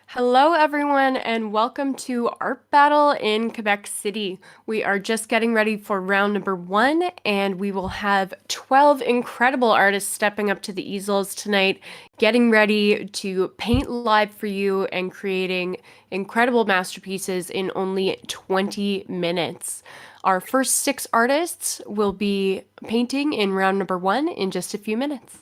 Hello, everyone, and welcome to Art Battle in Quebec City. We are just getting ready for round number 1, and we will have 12 incredible artists stepping up to the easels tonight, getting ready to paint live for you and creating incredible masterpieces in only 20 minutes. Our first 6 artists will be painting in round number 1 in just a few minutes.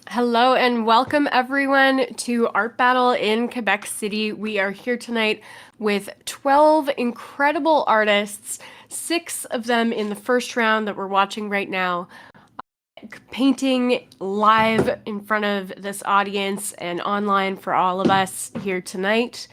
Hello and welcome everyone to Art Battle in Quebec City. We are here tonight with 12 incredible artists, 6 of them in the first round that we're watching right now, painting live in front of this audience and online for all of us here tonight.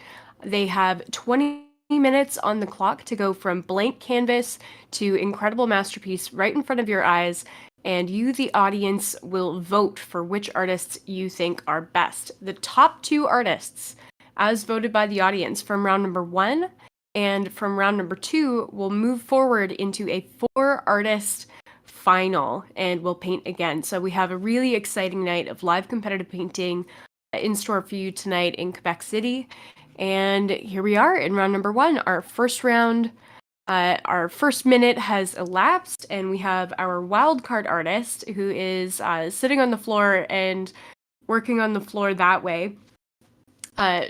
They have 20 minutes on the clock to go from blank canvas to incredible masterpiece right in front of your eyes, and you, the audience, will vote for which artists you think are best. The top 2 artists, as voted by the audience from round number 1 and from round number 2, will move forward into a 4-artist final and we'll paint again. So we have a really exciting night of live competitive painting in store for you tonight in Quebec City. And here we are in round number 1, our first round. Our first minute has elapsed, and we have our wildcard artist who is sitting on the floor and working on the floor that way.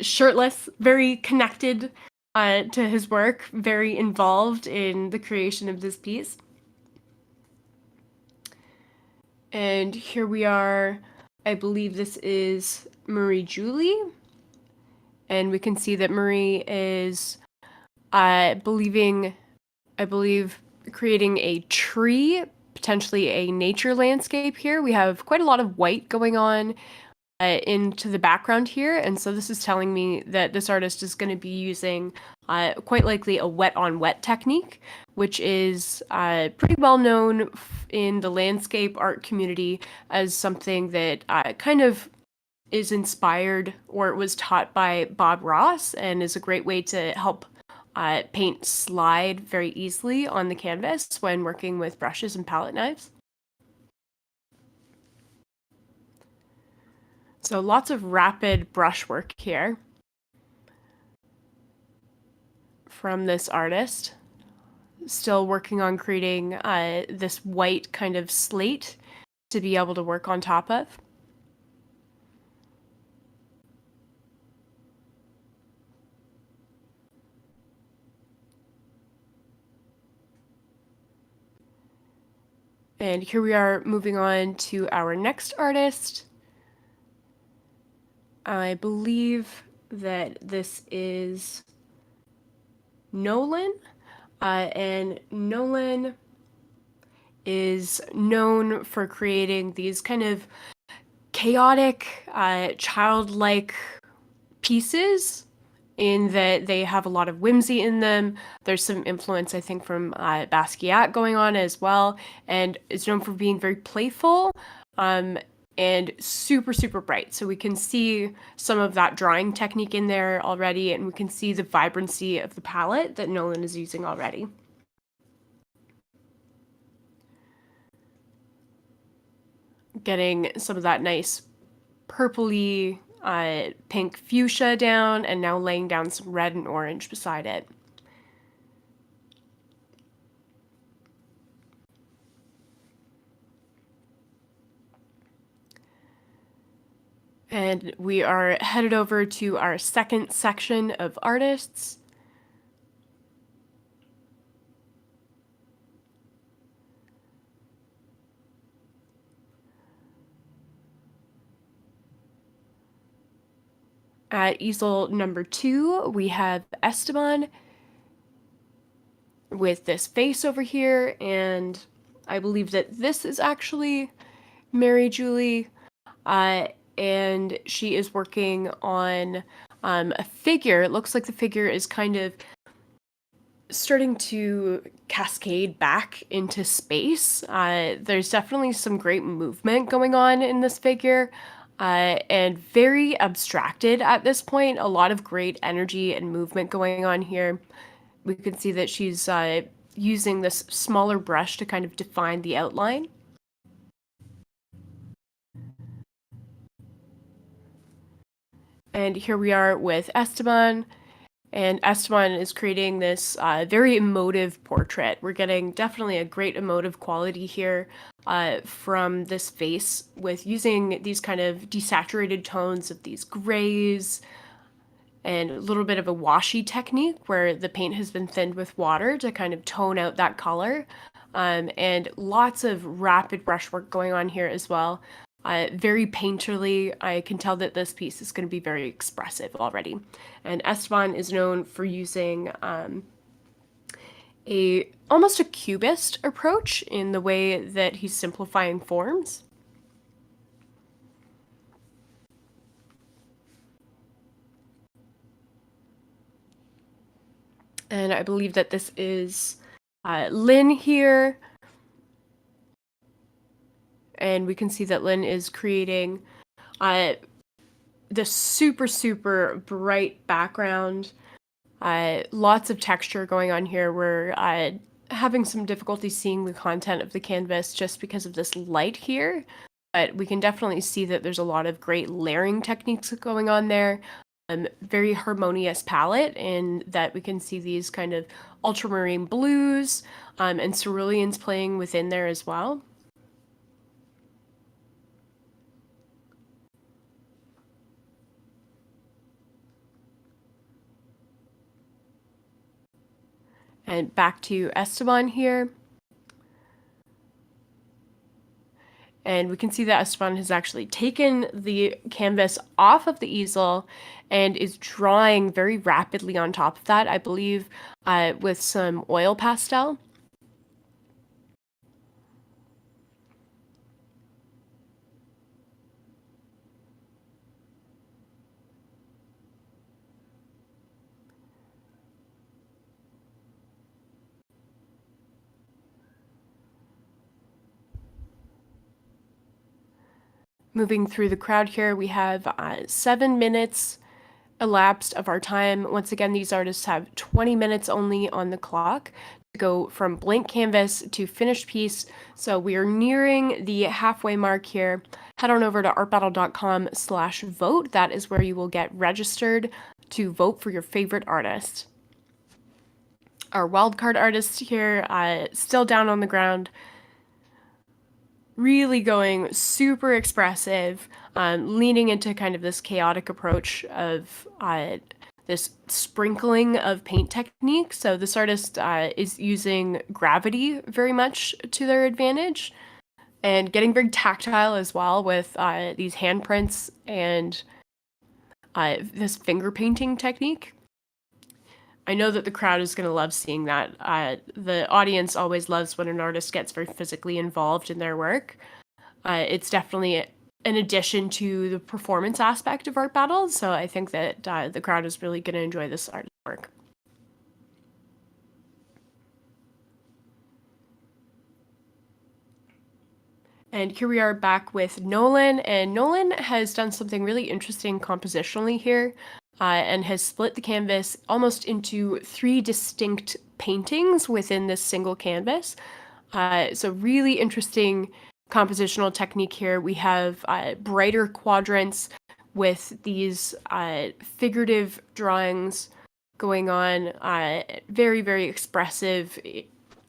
Shirtless, very connected to his work, very involved in the creation of this piece. And here we are, I believe this is Marie-Julie. And we can see that Marie is, I believe, creating a tree, potentially a nature landscape here. We have quite a lot of white going on into the background here. And so this is telling me that this artist is going to be using quite likely a wet on wet technique, which is pretty well known in the landscape art community as something that kind of is inspired or was taught by Bob Ross and is a great way to help paint slide very easily on the canvas when working with brushes and palette knives. So lots of rapid brushwork here from this artist. Still working on creating this white kind of slate to be able to work on top of. And here we are moving on to our next artist. I believe that this is Nolan. And Nolan is known for creating these kind of chaotic, childlike pieces in that they have a lot of whimsy in them. There's some influence, I think, from Basquiat going on as well, and is known for being very playful and super, super bright. So we can see some of that drawing technique in there already, and we can see the vibrancy of the palette that Nolan is using already. Getting some of that nice purpley pink fuchsia down, and now laying down some red and orange beside it. And we are headed over to our second section of artists. At easel number 2, we have Esteban with this face over here, and I believe that this is actually Marie-Julie, and she is working on a figure. It looks like the figure is kind of starting to cascade back into space. There's definitely some great movement going on in this figure. And very abstracted at this point. A lot of great energy and movement going on here. We can see that she's using this smaller brush to kind of define the outline. And here we are with Esteban. And Esteban is creating this very emotive portrait. We're getting definitely a great emotive quality here from this face with using these kind of desaturated tones of these grays and a little bit of a washy technique where the paint has been thinned with water to kind of tone out that color. And lots of rapid brushwork going on here as well. very painterly. I can tell that this piece is going to be very expressive already. And Esteban is known for using almost a cubist approach in the way that he's simplifying forms. And I believe that this is Lyne here. And we can see that Lyne is creating the super, super bright background. Lots of texture going on here. We're having some difficulty seeing the content of the canvas just because of this light here. But we can definitely see that there's a lot of great layering techniques going on there. Very harmonious palette in that we can see these kind of ultramarine blues and ceruleans playing within there as well. And back to Esteban here. And we can see that Esteban has actually taken the canvas off of the easel and is drawing very rapidly on top of that, I believe, with some oil pastel. Moving through the crowd here, we have 7 minutes elapsed of our time. Once again, these artists have 20 minutes only on the clock to go from blank canvas to finished piece. So we are nearing the halfway mark here. Head on over to artbattle.com/vote. That is where you will get registered to vote for your favorite artist. Our wildcard artist here, still down on the ground, really going super expressive, leaning into kind of this chaotic approach of this sprinkling of paint technique. So this artist is using gravity very much to their advantage and getting very tactile as well with these handprints and this finger painting technique. I know that the crowd is going to love seeing that. The audience always loves when an artist gets very physically involved in their work. It's definitely an addition to the performance aspect of art battles, so I think that the crowd is really going to enjoy this artist's work. And here we are back with Nolan, and Nolan has done something really interesting compositionally here. And has split the canvas almost into 3 distinct paintings within this single canvas. So really interesting compositional technique here. We have brighter quadrants with these figurative drawings going on. Very, very expressive,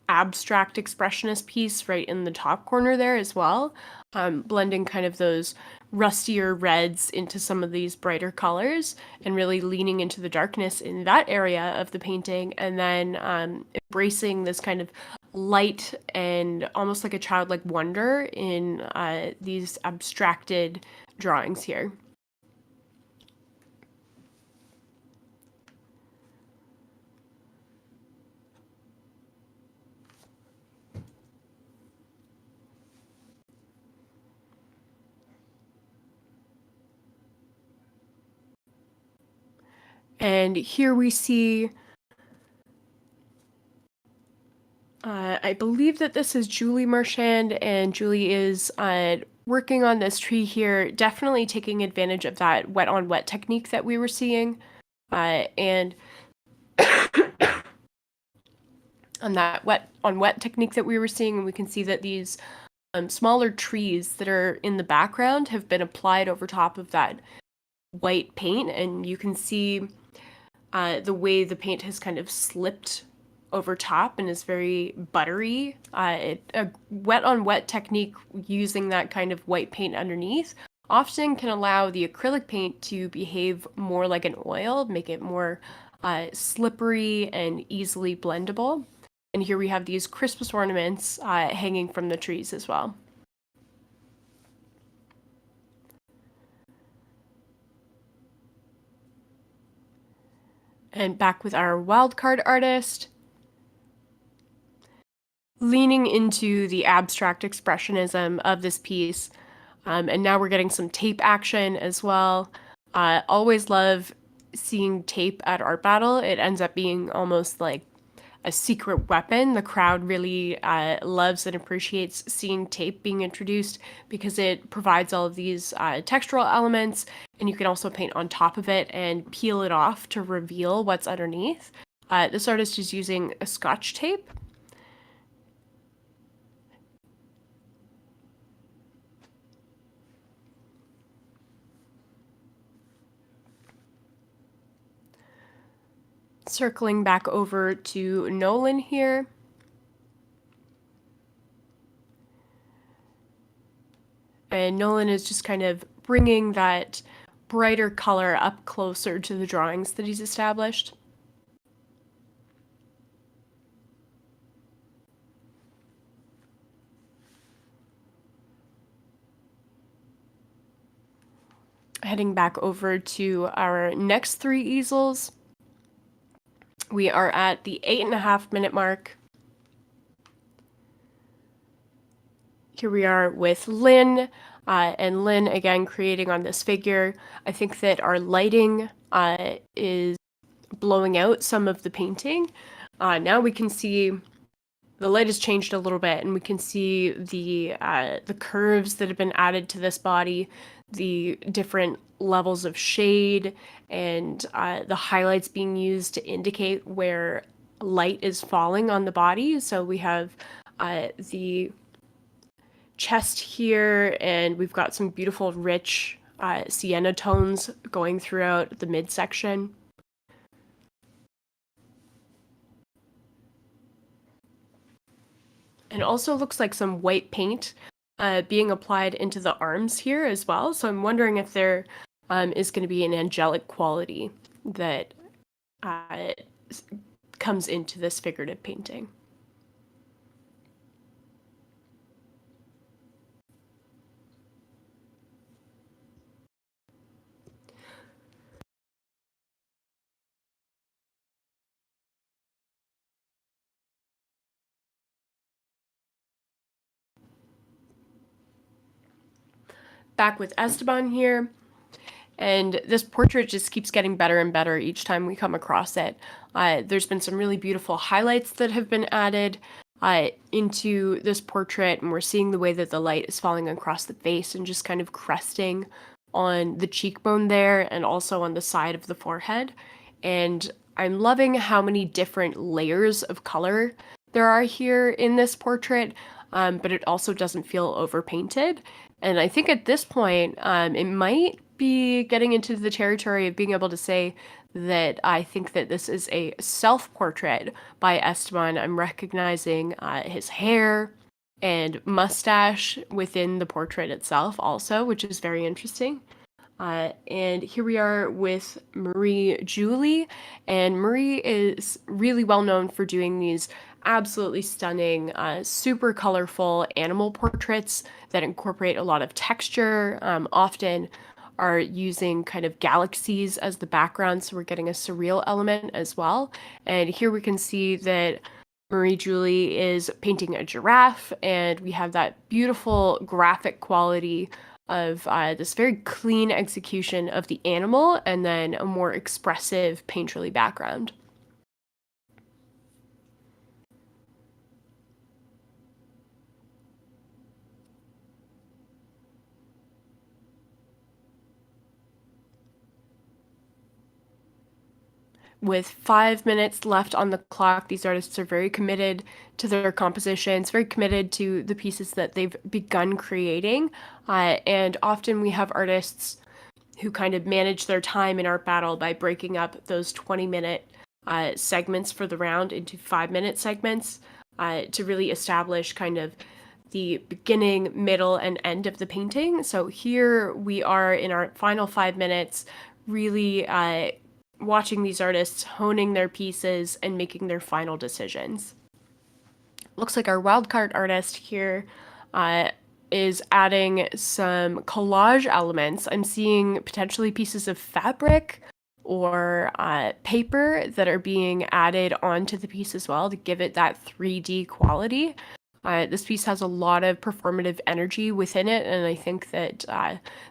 abstract expressionist piece right in the top corner there as well. Blending kind of those rustier reds into some of these brighter colors and really leaning into the darkness in that area of the painting, and then embracing this kind of light and almost like a childlike wonder in these abstracted drawings here. And here we see, I believe that this is Julie Marchand, and Julie is working on this tree here, definitely taking advantage of that wet on wet technique that we were seeing. And on that wet on wet technique that we were seeing, and we can see that these smaller trees that are in the background have been applied over top of that white paint, and you can see the way the paint has kind of slipped over top and is very buttery. A wet on wet technique using that kind of white paint underneath often can allow the acrylic paint to behave more like an oil, make it more slippery and easily blendable. And here we have these Christmas ornaments hanging from the trees as well. And back with our wildcard artist, leaning into the abstract expressionism of this piece. And now we're getting some tape action as well. Always love seeing tape at Art Battle. It ends up being almost like a secret weapon. The crowd really loves and appreciates seeing tape being introduced because it provides all of these textural elements, and you can also paint on top of it and peel it off to reveal what's underneath. This artist is using a Scotch tape. Circling back over to Nolan here. And Nolan is just kind of bringing that brighter color up closer to the drawings that he's established. Heading back over to our next 3 easels. We are at the 8.5-minute mark. Here we are with Lyne, and Lyne again creating on this figure. I think that our lighting is blowing out some of the painting. Now we can see the light has changed a little bit, and we can see the curves that have been added to this body, the different levels of shade, and the highlights being used to indicate where light is falling on the body. So we have the chest here, and we've got some beautiful rich sienna tones going throughout the midsection. And also looks like some white paint being applied into the arms here as well. So I'm wondering if there is going to be an angelic quality that comes into this figurative painting. Back with Esteban here. And this portrait just keeps getting better and better each time we come across it. There's been some really beautiful highlights that have been added into this portrait, and we're seeing the way that the light is falling across the face and just kind of cresting on the cheekbone there and also on the side of the forehead. And I'm loving how many different layers of color there are here in this portrait, but it also doesn't feel overpainted. And I think at this point, it might be getting into the territory of being able to say that I think that this is a self-portrait by Esteban. I'm recognizing his hair and mustache within the portrait itself also, which is very interesting. And here we are with Marie-Julie, and Marie is really well known for doing these absolutely stunning, super colorful animal portraits that incorporate a lot of texture, often are using kind of galaxies as the background, so we're getting a surreal element as well. And here we can see that Marie-Julie is painting a giraffe, and we have that beautiful graphic quality of this very clean execution of the animal and then a more expressive painterly background. With 5 minutes left on the clock, these artists are very committed to their compositions, very committed to the pieces that they've begun creating. And often we have artists who kind of manage their time in Art Battle by breaking up those 20-minute segments for the round into 5-minute segments to really establish kind of the beginning, middle, and end of the painting. So here we are in our final 5 minutes, really watching these artists honing their pieces and making their final decisions. Looks like our wildcard artist here is adding some collage elements. I'm seeing potentially pieces of fabric or paper that are being added onto the piece as well to give it that 3D quality. This piece has a lot of performative energy within it, and I think that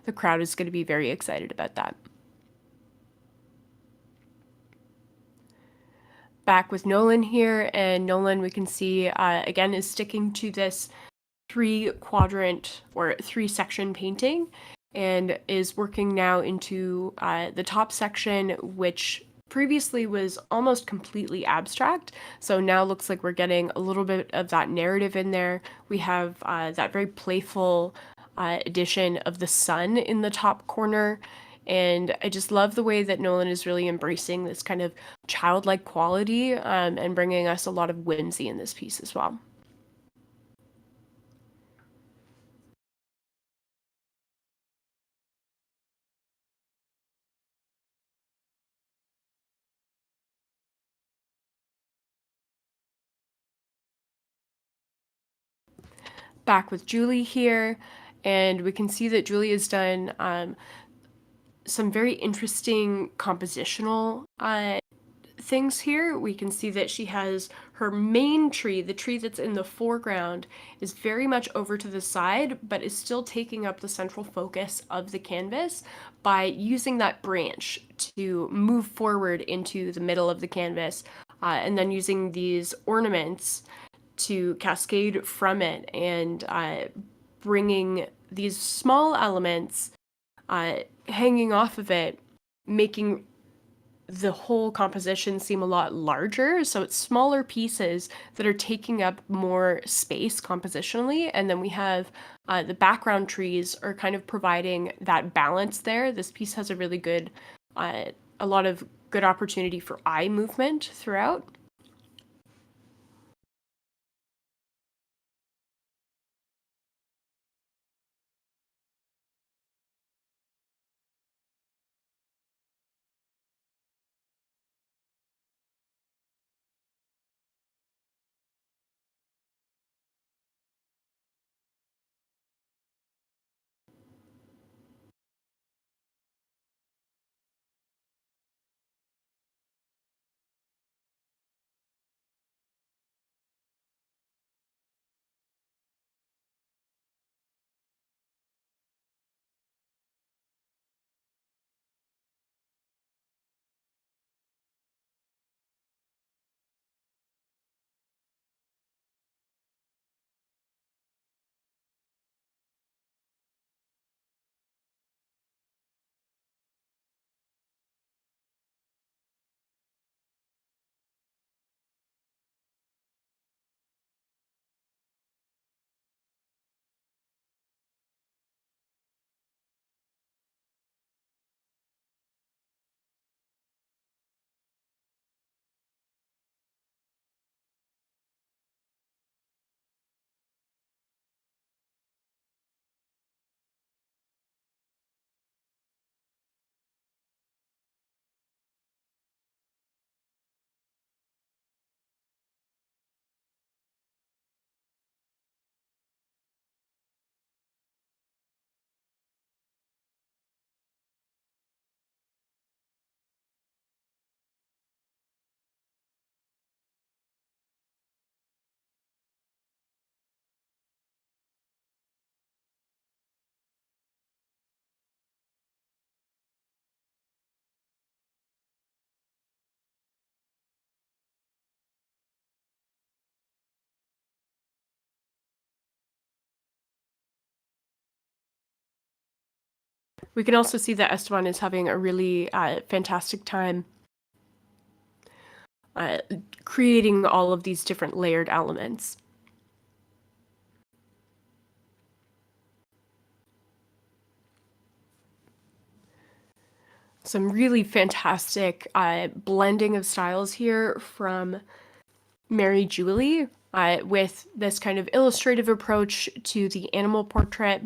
the crowd is going to be very excited about that. Back with Nolan here, and Nolan, we can see, again, is sticking to this 3-quadrant or 3-section painting, and is working now into the top section, which previously was almost completely abstract. So now looks like we're getting a little bit of that narrative in there. We have that very playful addition of the sun in the top corner. And I just love the way that Nolan is really embracing this kind of childlike quality and bringing us a lot of whimsy in this piece as well. Back with Julie here, and we can see that Julie has done some very interesting compositional things here. We can see that she has her main tree, the tree that's in the foreground, is very much over to the side, but is still taking up the central focus of the canvas by using that branch to move forward into the middle of the canvas, and then using these ornaments to cascade from it, and bringing these small elements hanging off of it, making the whole composition seem a lot larger. So it's smaller pieces that are taking up more space compositionally. And then we have the background trees are kind of providing that balance there. This piece has a really good, a lot of good opportunity for eye movement throughout. We can also see that Esteban is having a really fantastic time uh, creating all of these different layered elements. Some really fantastic blending of styles here from Mary Julie with this kind of illustrative approach to the animal portrait.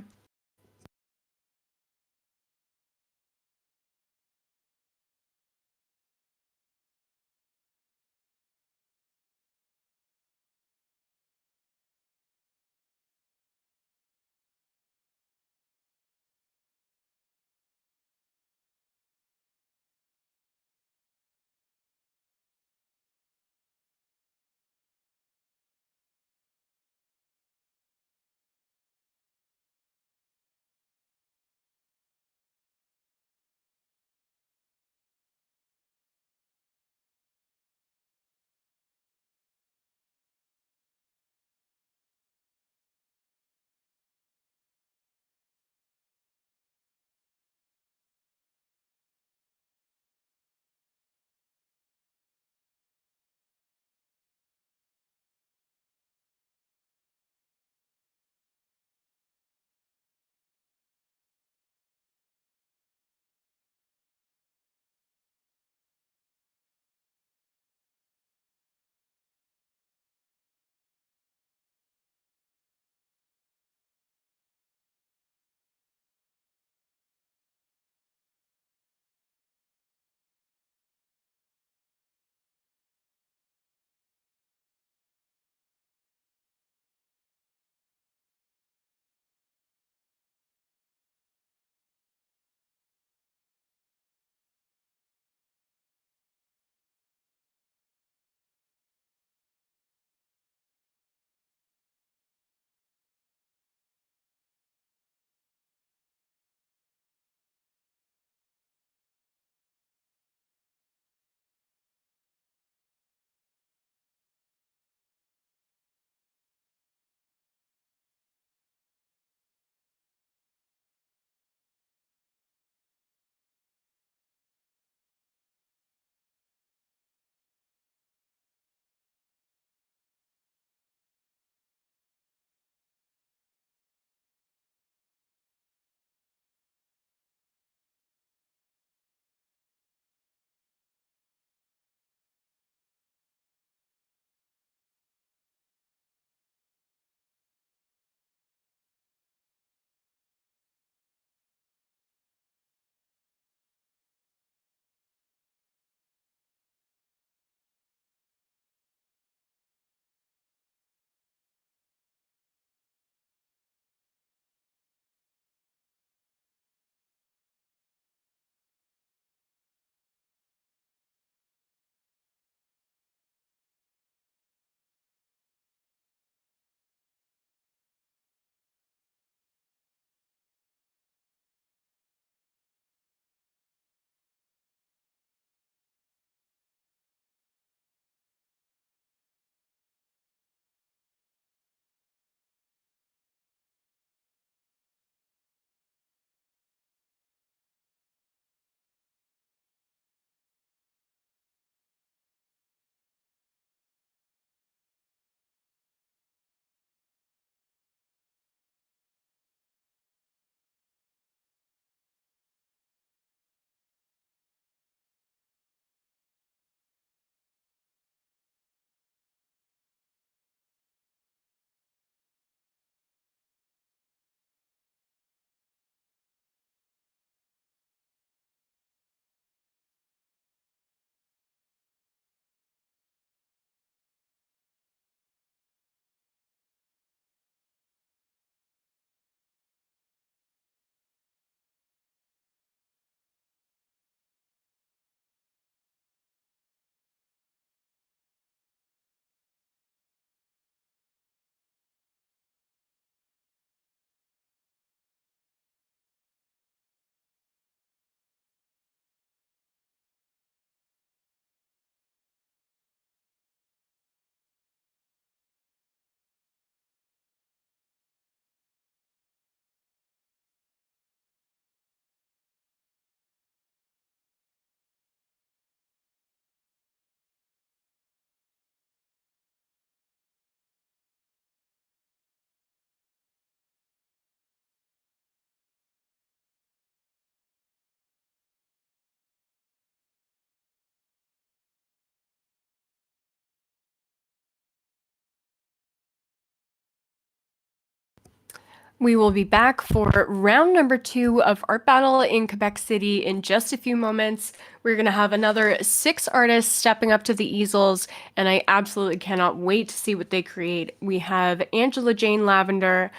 We will be back for round number 2 of Art Battle in Quebec City in just a few moments. We're going to have another 6 artists stepping up to the easels, and I absolutely cannot wait to see what they create. We have Angela Jane Lavender,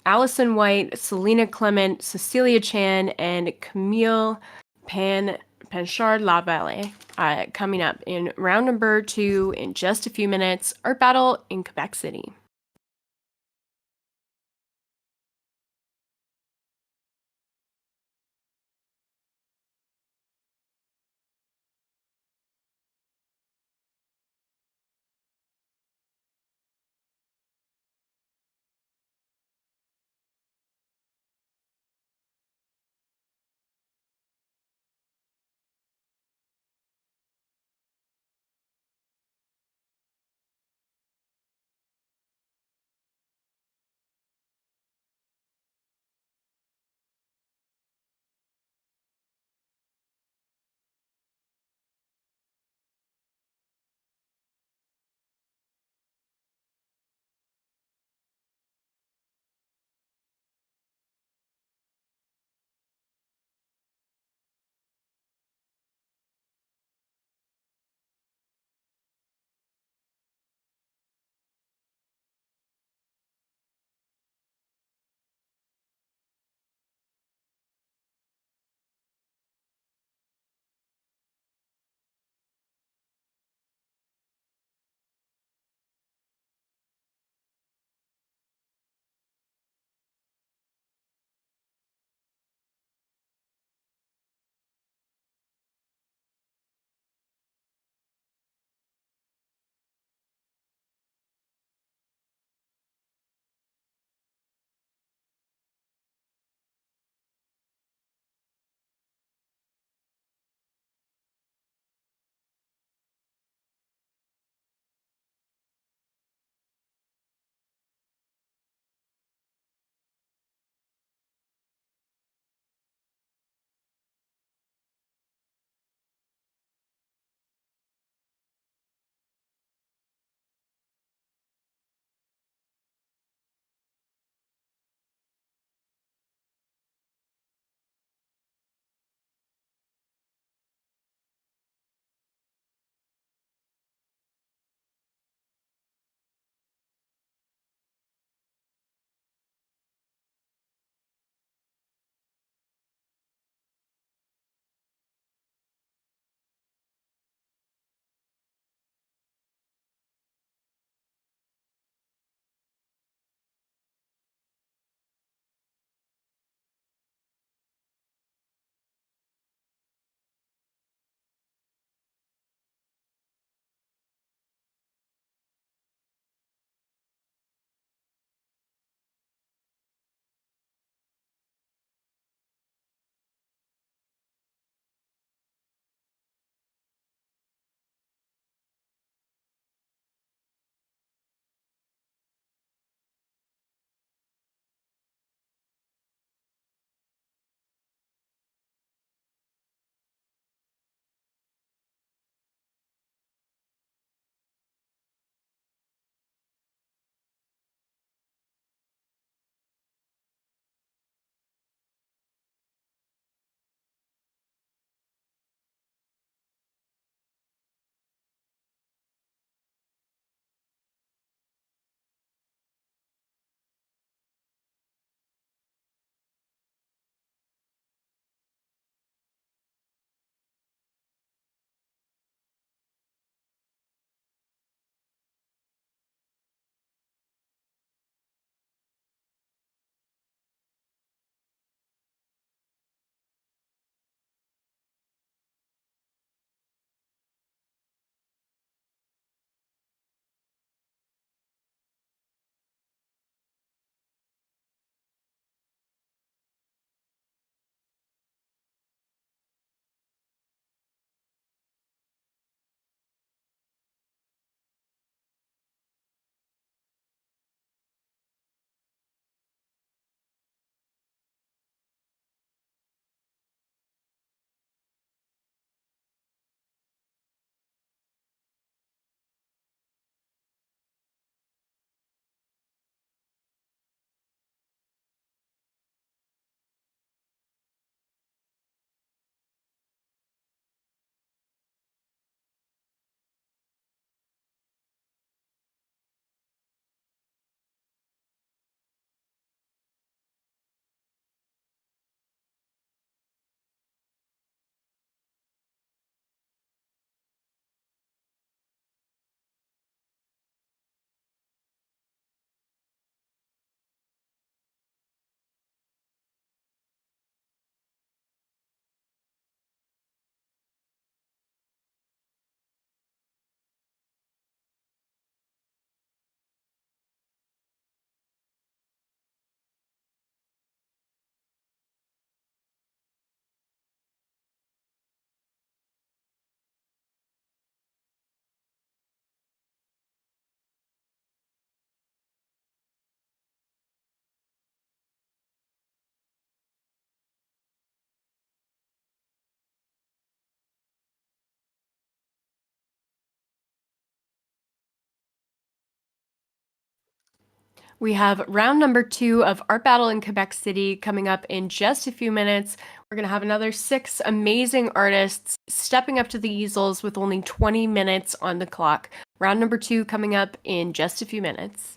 Alysson White, Selena Clement, Cecilia Chan, and Kamille Painchaud-Lavallée coming up in round number 2 in just a few minutes. Art Battle in Quebec City. We have round number 2 of Art Battle in Quebec City coming up in just a few minutes. We're going to have another 6 amazing artists stepping up to the easels with only 20 minutes on the clock. Round number 2 coming up in just a few minutes.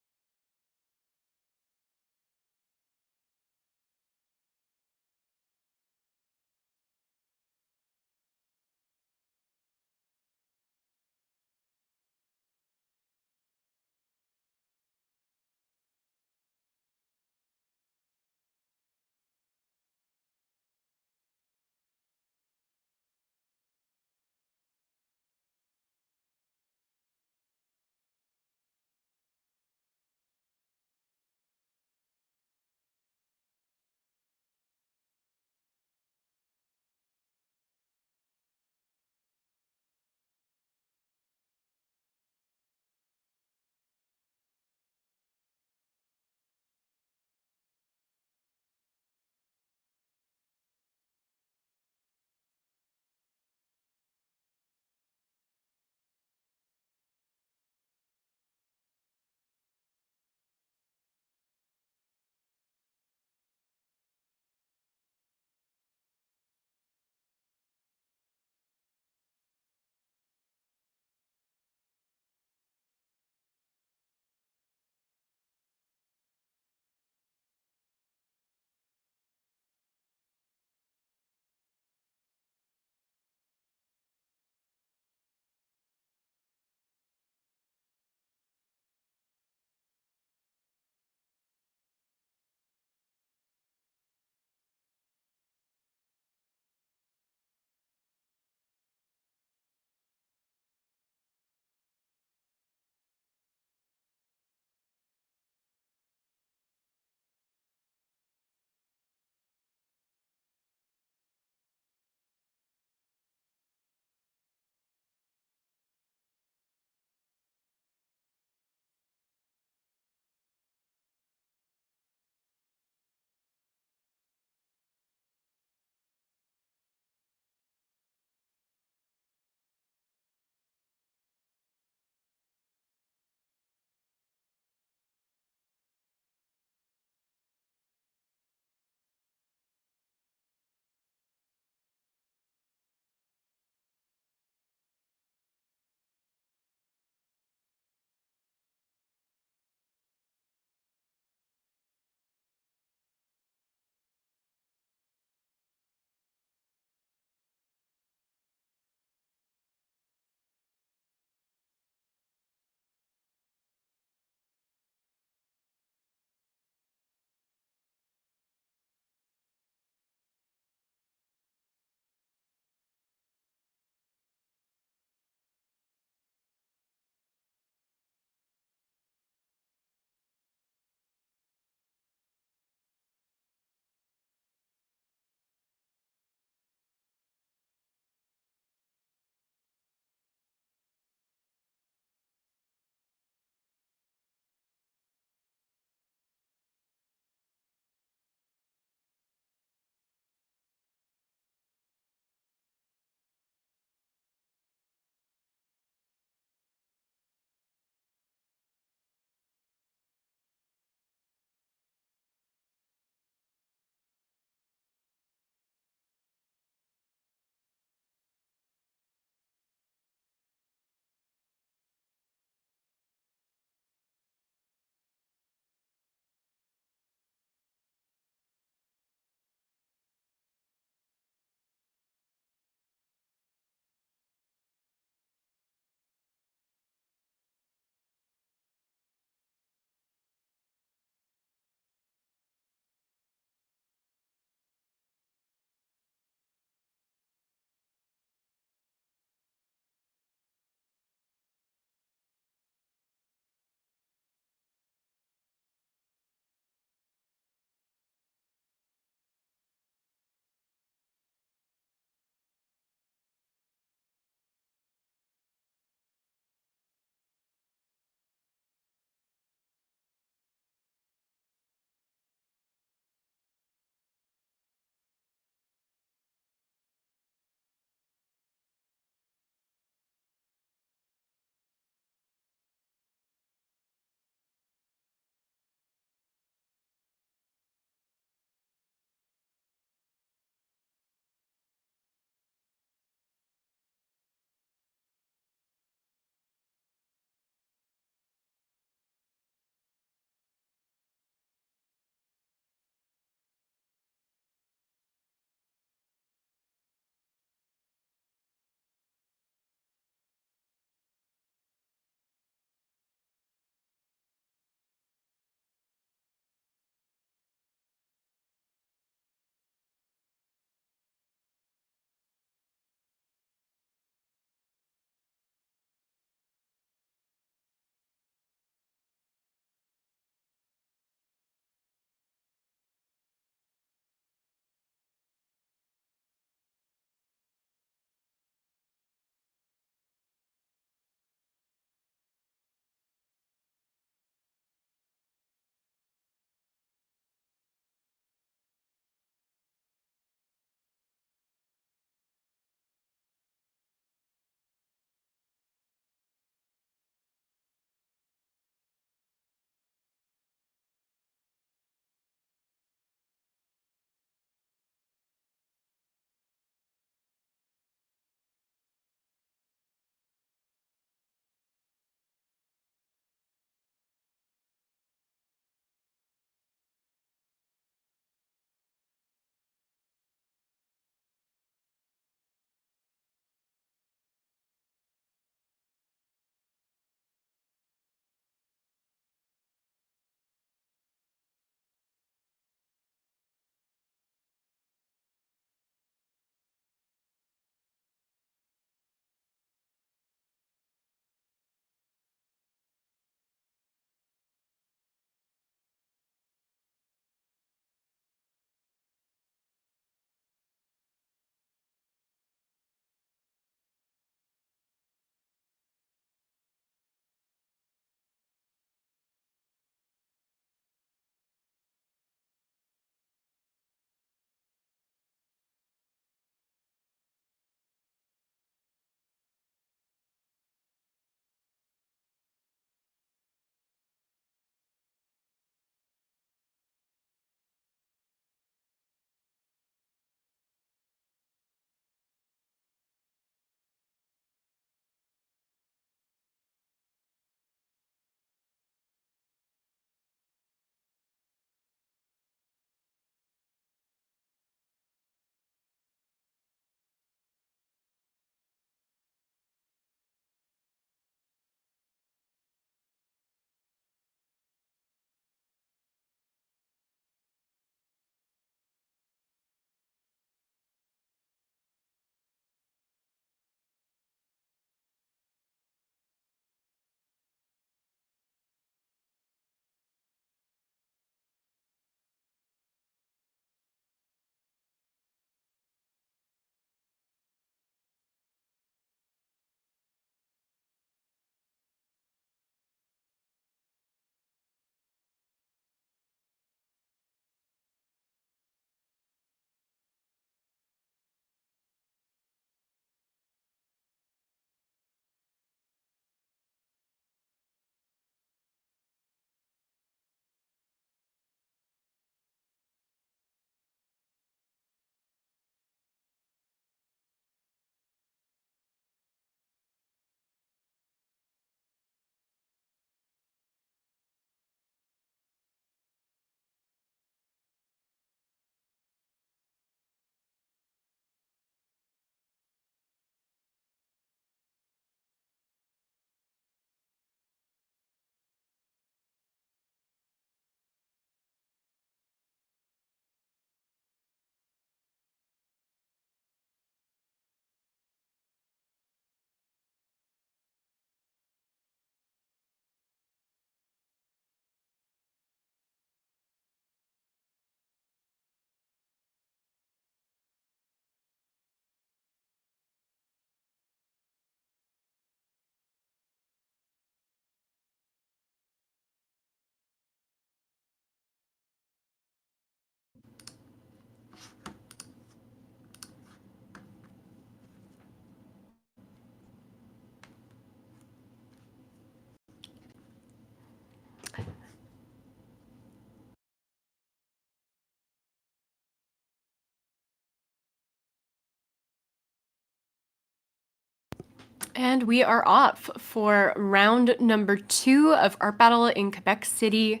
And we are off for round number 2 of Art Battle in Quebec City.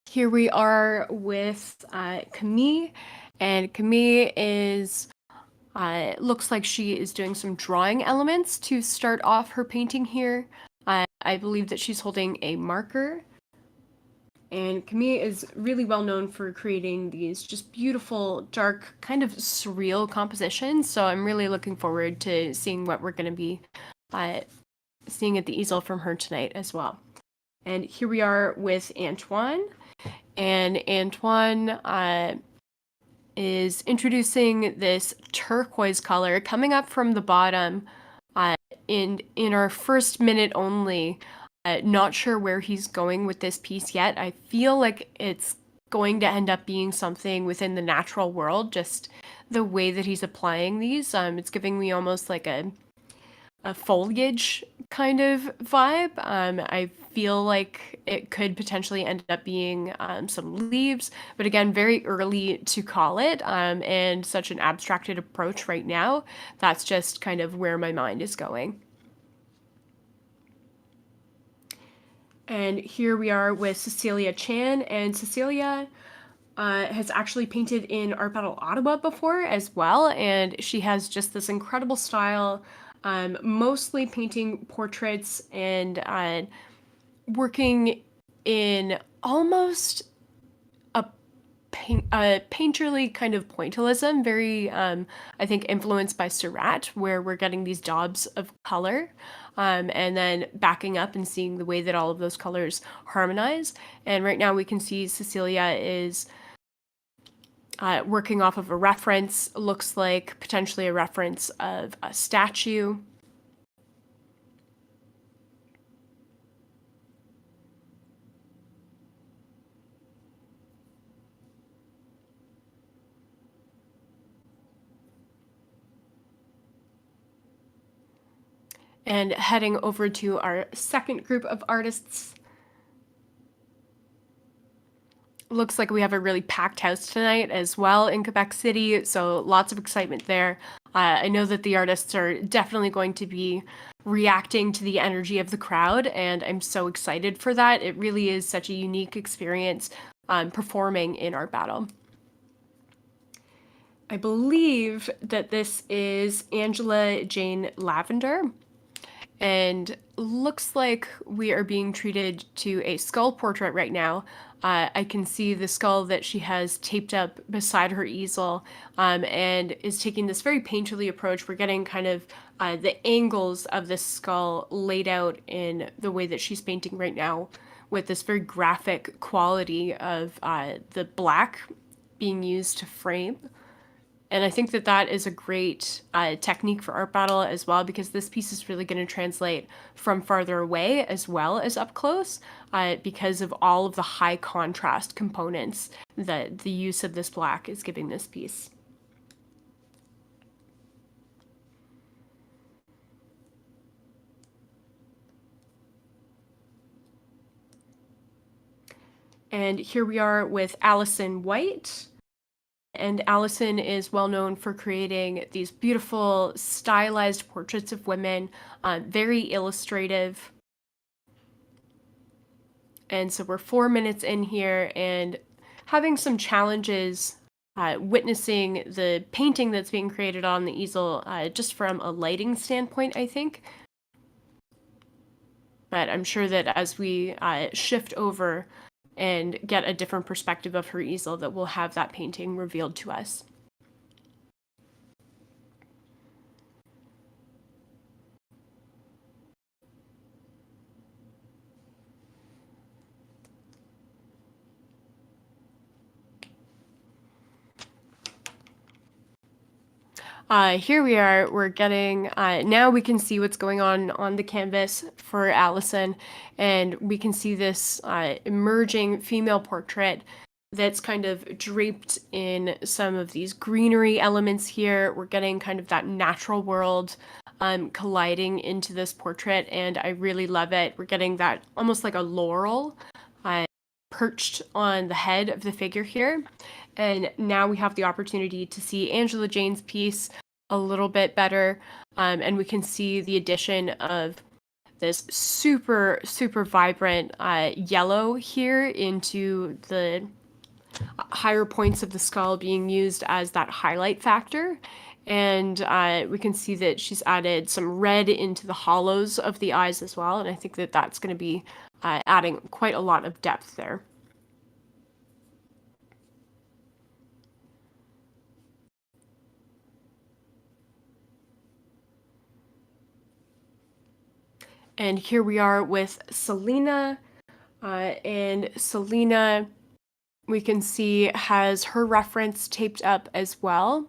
Here we are with Kamille, and Kamille is, looks like she is doing some drawing elements to start off her painting here. I believe that she's holding a marker. And Kamille is really well known for creating these just beautiful, dark, kind of surreal compositions. So I'm really looking forward to seeing what we're going to be seeing at the easel from her tonight as well. And here we are with Antoine. And Antoine is introducing this turquoise color coming up from the bottom in our first minute only. Not sure where he's going with this piece yet. I feel like it's going to end up being something within the natural world, just the way that he's applying these. It's giving me almost like a foliage kind of vibe. I feel like it could potentially end up being some leaves, but again, very early to call it, and such an abstracted approach right now. That's just kind of where my mind is going. And here we are with Cecilia Chan, and Cecilia has actually painted in Art Battle Ottawa before as well, and she has just this incredible style, mostly painting portraits and working in almost a painterly kind of pointillism, very, I think, influenced by Surratt, where we're getting these daubs of color, and then backing up and seeing the way that all of those colors harmonize. And right now we can see Cecilia is working off of a reference, looks like potentially a reference of a statue. And heading over to our second group of artists. Looks like we have a really packed house tonight as well in Quebec City, so lots of excitement there. I know that the artists are definitely going to be reacting to the energy of the crowd, and I'm so excited for that. It really is such a unique experience performing in Art Battle. I believe that this is Angela Jane Lavender, and looks like we are being treated to a skull portrait right now. I can see the skull that she has taped up beside her easel, and is taking this very painterly approach. We're getting kind of the angles of this skull laid out in the way that she's painting right now, with this very graphic quality of the black being used to frame. And I think that that is a great technique for Art Battle as well, because this piece is really going to translate from farther away as well as up close, because of all of the high contrast components that the use of this black is giving this piece. And here we are with Alysson White. And Alysson is well known for creating these beautiful stylized portraits of women, very illustrative. And so we're 4 minutes in here and having some challenges witnessing the painting that's being created on the easel, just from a lighting standpoint, I think. But I'm sure that as we shift over and get a different perspective of her easel, that we'll have that painting revealed to us. Here we are, we're getting, now we can see what's going on the canvas for Alysson, and we can see this emerging female portrait that's kind of draped in some of these greenery elements here. We're getting kind of that natural world colliding into this portrait, and I really love it. We're getting that almost like a laurel perched on the head of the figure here. And now we have the opportunity to see Angela Jane's piece a little bit better. And we can see the addition of this super, super vibrant yellow here into the higher points of the skull being used as that highlight factor. And we can see that she's added some red into the hollows of the eyes as well. And I think that that's going to be adding quite a lot of depth there. And here we are with Selena. And Selena, we can see, has her reference taped up as well.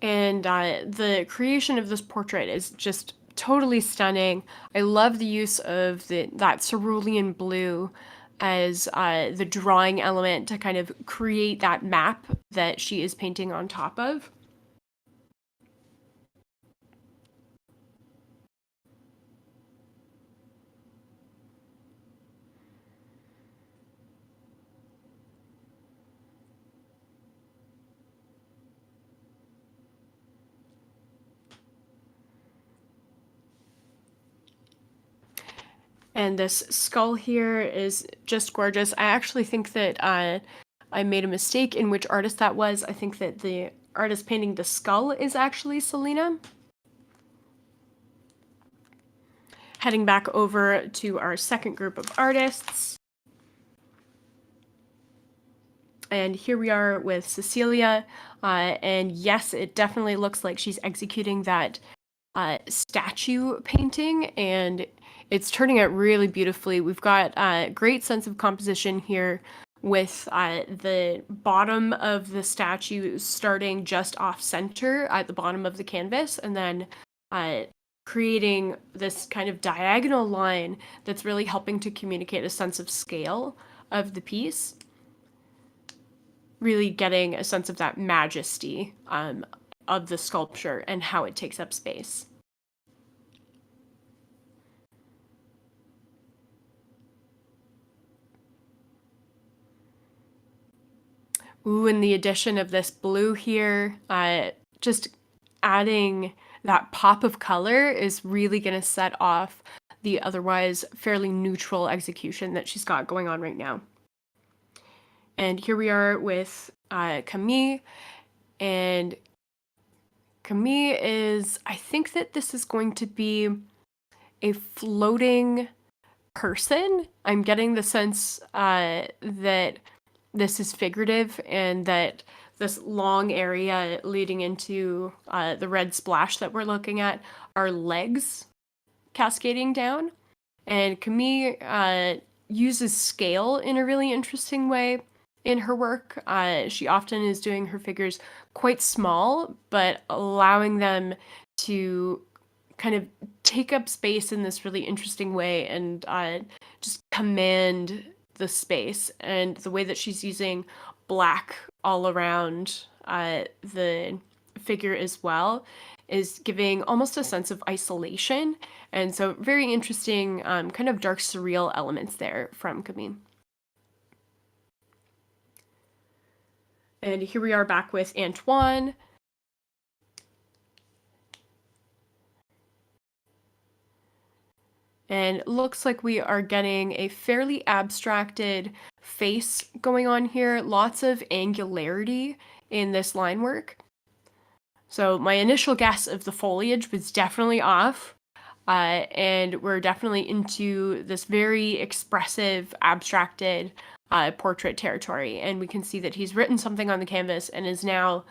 And the creation of this portrait is just totally stunning. I love the use of that cerulean blue as the drawing element to kind of create that map that she is painting on top of. And this skull here is just gorgeous. I actually think that I made a mistake in which artist that was. I think that the artist painting the skull is actually Selena. Heading back over to our second group of artists. And here we are with Cecilia. And yes, it definitely looks like she's executing that statue painting, and it's turning out really beautifully. We've got a great sense of composition here with the bottom of the statue starting just off center at the bottom of the canvas, and then creating this kind of diagonal line that's really helping to communicate a sense of scale of the piece. Really getting a sense of that majesty of the sculpture and how it takes up space. Ooh, and the addition of this blue here, just adding that pop of color is really going to set off the otherwise fairly neutral execution that she's got going on right now. And here we are with Kamille, and Kamille is, I think that this is going to be a floating person. I'm getting the sense that this is figurative and that this long area leading into the red splash that we're looking at are legs cascading down. And Kamille uses scale in a really interesting way in her work. She often is doing her figures quite small, but allowing them to kind of take up space in this really interesting way and just command the space. And the way that she's using black all around the figure as well is giving almost a sense of isolation. And so very interesting kind of dark surreal elements there from Kamille. And here we are back with Antoine. And looks like we are getting a fairly abstracted face going on here. Lots of angularity in this line work. So my initial guess of the foliage was definitely off. And we're definitely into this very expressive, abstracted portrait territory. And we can see that he's written something on the canvas and is now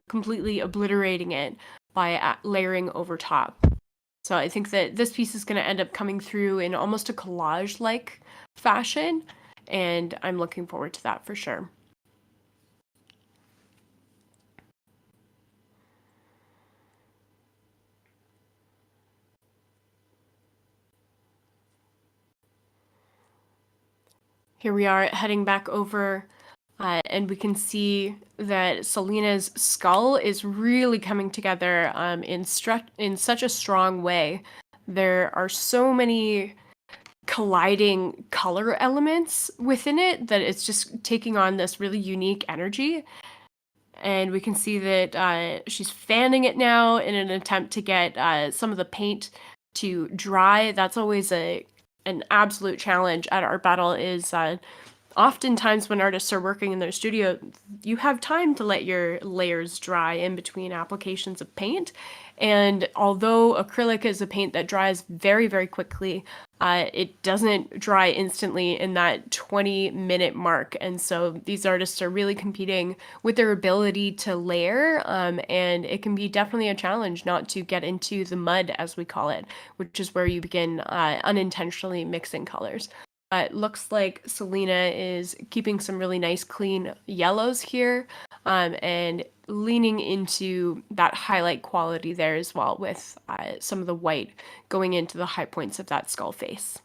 completely obliterating it by layering over top. So I think that this piece is going to end up coming through in almost a collage-like fashion, and I'm looking forward to that for sure. Here we are heading back over, and we can see that Selena's skull is really coming together in such a strong way. There are so many colliding color elements within it that it's just taking on this really unique energy. And we can see that she's fanning it now in an attempt to get some of the paint to dry. That's always an absolute challenge at Art Battle is oftentimes when artists are working in their studio, you have time to let your layers dry in between applications of paint. And although acrylic is a paint that dries very, very quickly, it doesn't dry instantly in that 20-minute mark. And so these artists are really competing with their ability to layer, and it can be definitely a challenge not to get into the mud, as we call it, which is where you begin unintentionally mixing colors. It looks like Selena is keeping some really nice clean yellows here, and leaning into that highlight quality there as well with some of the white going into the high points of that skull face.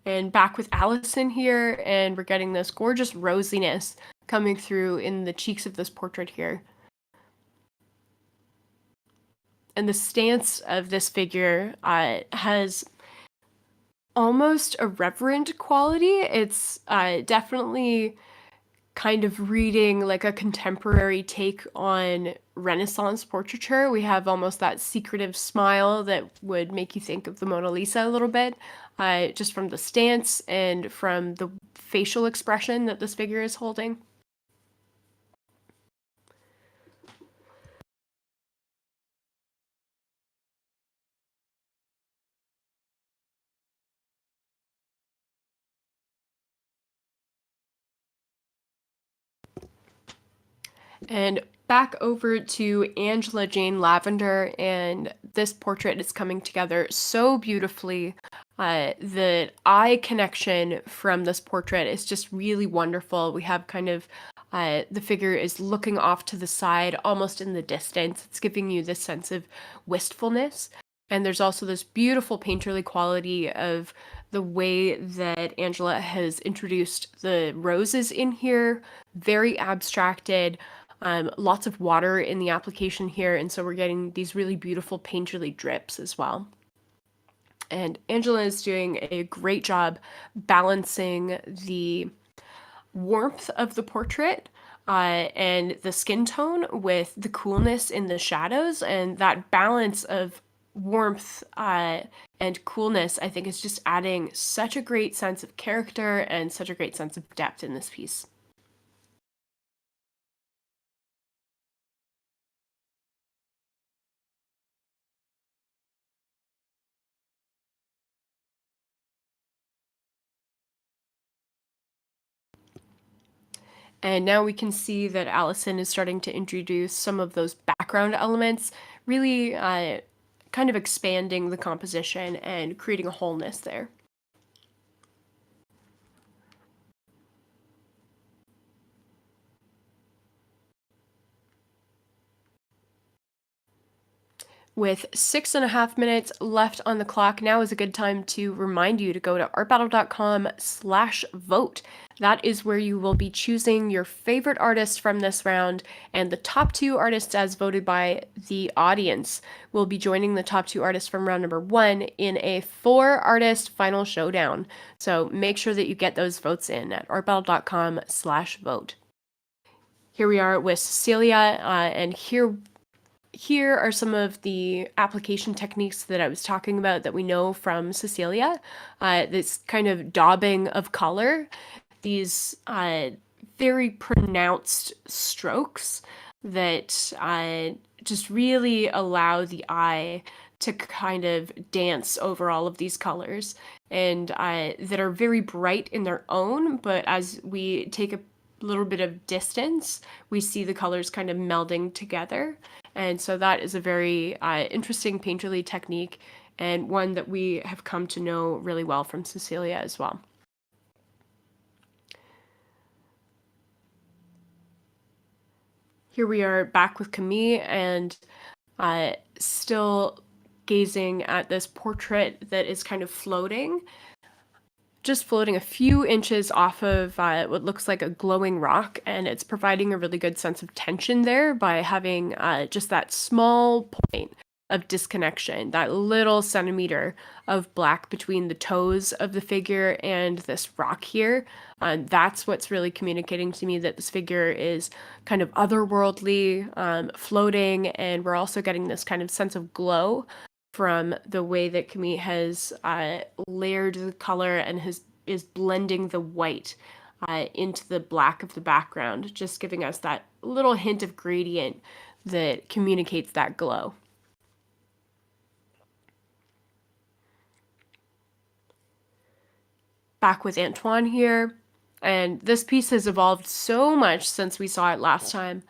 And back with Alysson here, and we're getting this gorgeous rosiness coming through in the cheeks of this portrait here. And the stance of this figure has almost a reverent quality. It's definitely kind of reading like a contemporary take on Renaissance portraiture. We have almost that secretive smile that would make you think of the Mona Lisa a little bit, just from the stance and from the facial expression that this figure is holding. And back over to Angela Jane Lavender, and this portrait is coming together so beautifully. The eye connection from this portrait is just really wonderful. We have kind of the figure is looking off to the side, almost in the distance. It's giving you this sense of wistfulness. And there's also this beautiful painterly quality of the way that Angela has introduced the roses in here, very abstracted. Lots of water in the application here, and so we're getting these really beautiful painterly drips as well. And Angela is doing a great job balancing the warmth of the portrait and the skin tone with the coolness in the shadows, and that balance of warmth and coolness, I think, is just adding such a great sense of character and such a great sense of depth in this piece. And now we can see that Alysson is starting to introduce some of those background elements, really kind of expanding the composition and creating a wholeness there. With 6.5 minutes left on the clock, now is a good time to remind you to go to artbattle.com/vote. That is where you will be choosing your favorite artist from this round, and the top 2 artists as voted by the audience will be joining the top 2 artists from round number 1 in a 4-artist final showdown. So make sure that you get those votes in at artbattle.com/vote. Here we are with Cecilia, and here are some of the application techniques that I was talking about that we know from Cecilia. This kind of daubing of color, these very pronounced strokes that just really allow the eye to kind of dance over all of these colors, and that are very bright in their own, but as we take a little bit of distance, we see the colors kind of melding together. And so that is a very interesting painterly technique, and one that we have come to know really well from Cecilia as well. Here we are back with Kamille, and still gazing at this portrait that is kind of floating, just floating a few inches off of what looks like a glowing rock, and it's providing a really good sense of tension there by having just that small point of disconnection, that little centimeter of black between the toes of the figure and this rock here. That's what's really communicating to me that this figure is kind of otherworldly, floating, and we're also getting this kind of sense of glow from the way that Kamille has layered the color and is blending the white into the black of the background, just giving us that little hint of gradient that communicates that glow. Back with Antoine here, and this piece has evolved so much since we saw it last time.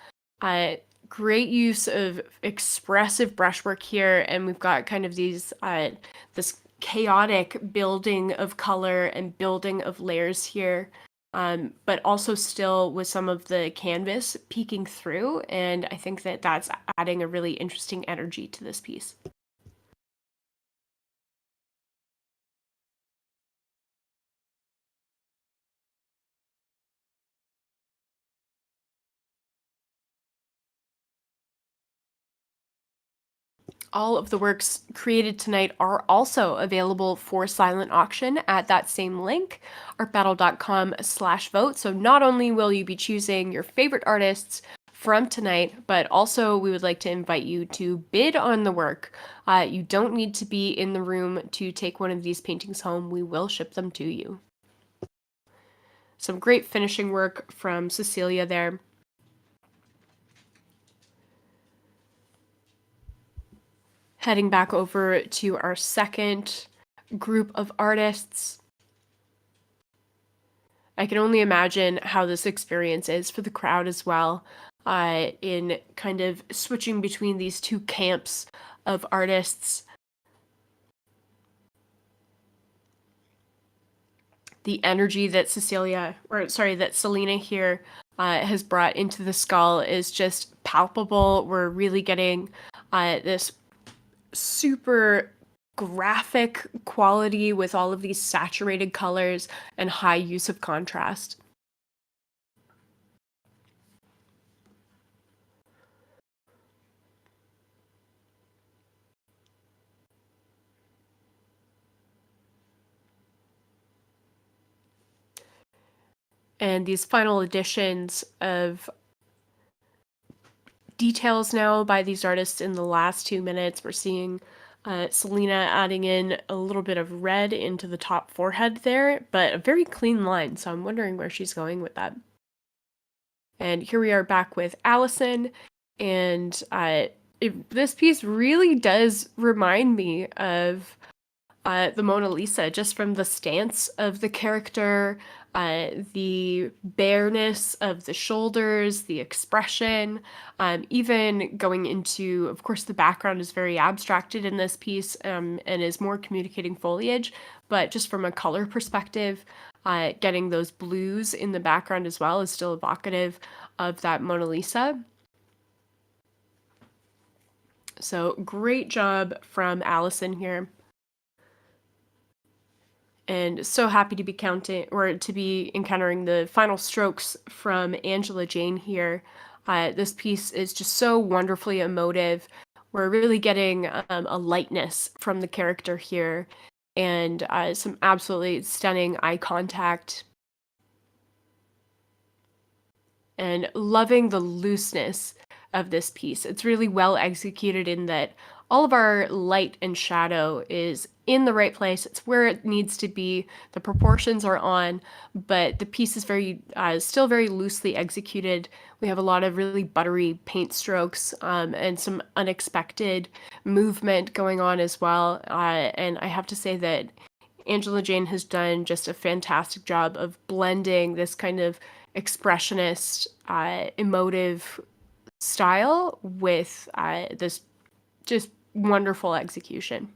Great use of expressive brushwork here, and we've got kind of these this chaotic building of color and building of layers here, but also still with some of the canvas peeking through, and I think that that's adding a really interesting energy to this piece. All of the works created tonight are also available for silent auction at that same link, artbattle.com/vote. So not only will you be choosing your favorite artists from tonight, but also we would like to invite you to bid on the work. You don't need to be in the room to take one of these paintings home. We will ship them to you. Some great finishing work from Cecilia there. Heading back over to our second group of artists. I can only imagine how this experience is for the crowd as well, in kind of switching between these two camps of artists. The energy that that Selena here has brought into the skull is just palpable. We're really getting this super graphic quality with all of these saturated colors and high use of contrast. And these final additions of details now by these artists in the last 2 minutes. We're seeing Selena adding in a little bit of red into the top forehead there, but a very clean line, so I'm wondering where she's going with that. And here we are back with Alysson, and this piece really does remind me of the Mona Lisa, just from the stance of the character, the bareness of the shoulders, the expression, even going into, of course, the background is very abstracted in this piece, and is more communicating foliage, but just from a color perspective, getting those blues in the background as well is still evocative of that Mona Lisa. So great job from Alysson here. And so happy to be encountering the final strokes from Angela Jane here. This piece is just so wonderfully emotive. We're really getting a lightness from the character here, and some absolutely stunning eye contact. And loving the looseness of this piece. It's really well executed in that all of our light and shadow is in the right place. It's where it needs to be. The proportions are on, but the piece is still very loosely executed. We have a lot of really buttery paint strokes, and some unexpected movement going on as well. And I have to say that Angela Jane has done just a fantastic job of blending this kind of expressionist, emotive style with this just wonderful execution.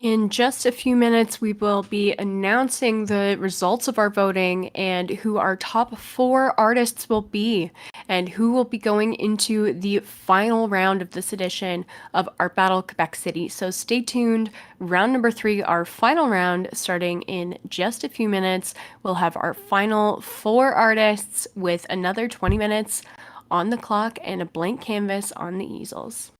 In just a few minutes, we will be announcing the results of our voting and who our top 4 artists will be, and who will be going into the final round of this edition of Art Battle Quebec City. So stay tuned. Round number 3, our final round, starting in just a few minutes. We'll have our final 4 artists with another 20 minutes on the clock and a blank canvas on the easels.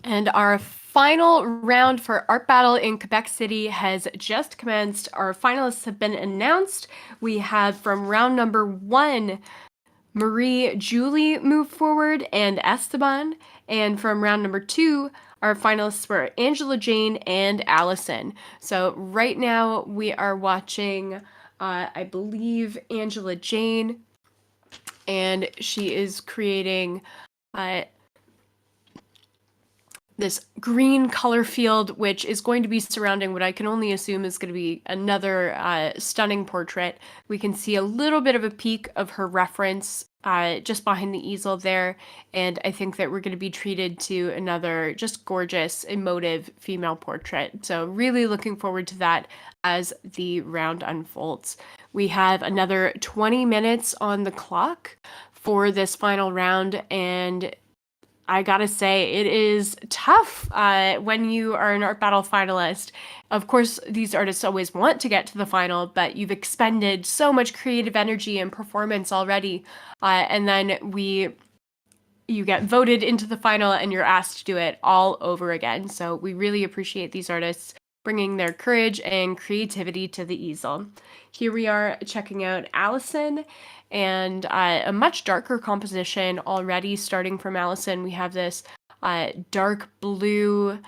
And our final round for Art Battle in Quebec City has just commenced. Our finalists have been announced. We have from round number 1, Marie-Julie moved forward and Esteban. And from round number 2, our finalists were Angela Jane and Alysson. So right now we are watching, I believe, Angela Jane, and she is creating this green color field, which is going to be surrounding what I can only assume is going to be another stunning portrait. We can see a little bit of a peek of her reference just behind the easel there, and I think that we're going to be treated to another just gorgeous, emotive female portrait. So really looking forward to that as the round unfolds. We have another 20 minutes on the clock for this final round, and I gotta say, it is tough when you are an Art Battle finalist. Of course, these artists always want to get to the final, but you've expended so much creative energy and performance already, and then you get voted into the final and you're asked to do it all over again. So we really appreciate these artists bringing their courage and creativity to the easel. Here we are checking out Alysson, and a much darker composition already starting from Alysson. We have this dark blue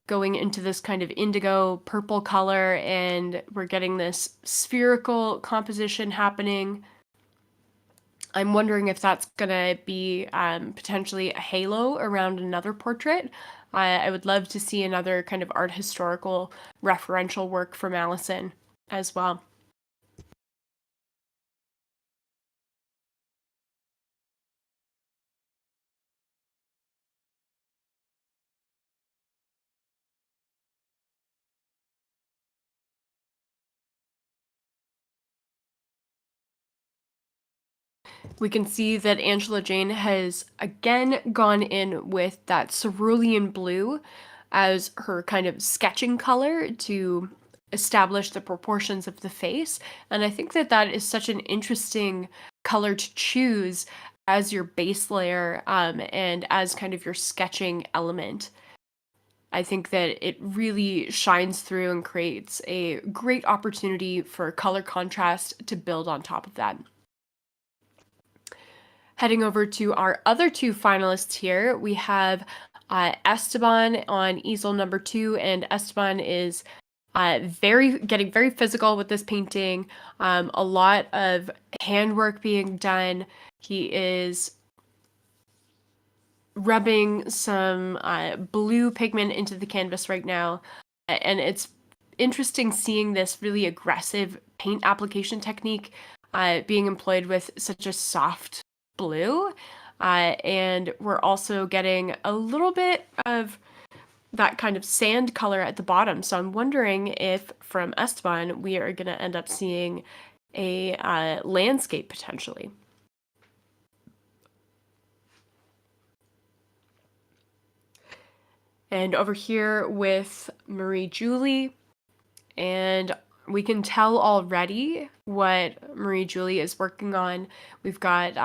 going into this kind of indigo purple color, and we're getting this spherical composition happening. I'm wondering if that's going to be potentially a halo around another portrait. I would love to see another kind of art historical referential work from Alysson as well. We can see that Angela Jane has again gone in with that cerulean blue as her kind of sketching color to establish the proportions of the face. And I think that that is such an interesting color to choose as your base layer and as kind of your sketching element. I think that it really shines through and creates a great opportunity for color contrast to build on top of that. Heading over to our other two finalists here, we have Esteban on easel number 2, and Esteban is getting very physical with this painting. A lot of handwork being done. He is rubbing some blue pigment into the canvas right now, and it's interesting seeing this really aggressive paint application technique being employed with such a soft blue. And we're also getting a little bit of that kind of sand color at the bottom. So I'm wondering if from Esteban we are going to end up seeing a landscape potentially. And over here with Marie-Julie, and we can tell already what Marie-Julie is working on. We've got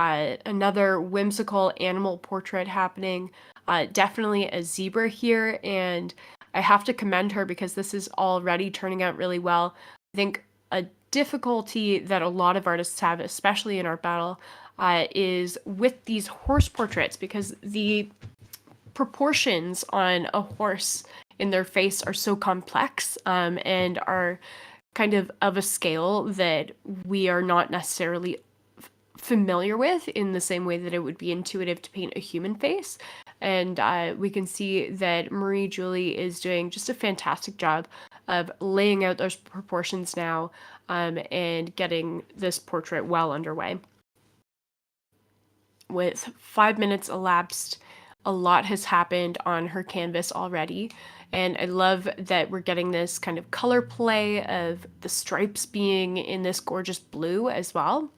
another whimsical animal portrait happening, definitely a zebra here, and I have to commend her because this is already turning out really well. I think a difficulty that a lot of artists have, especially in Art Battle, is with these horse portraits, because the proportions on a horse in their face are so complex and are kind of a scale that we are not necessarily familiar with in the same way that it would be intuitive to paint a human face. And we can see that Marie-Julie is doing just a fantastic job of laying out those proportions now and getting this portrait well underway. With 5 minutes elapsed, a lot has happened on her canvas already. And I love that we're getting this kind of color play of the stripes being in this gorgeous blue as well.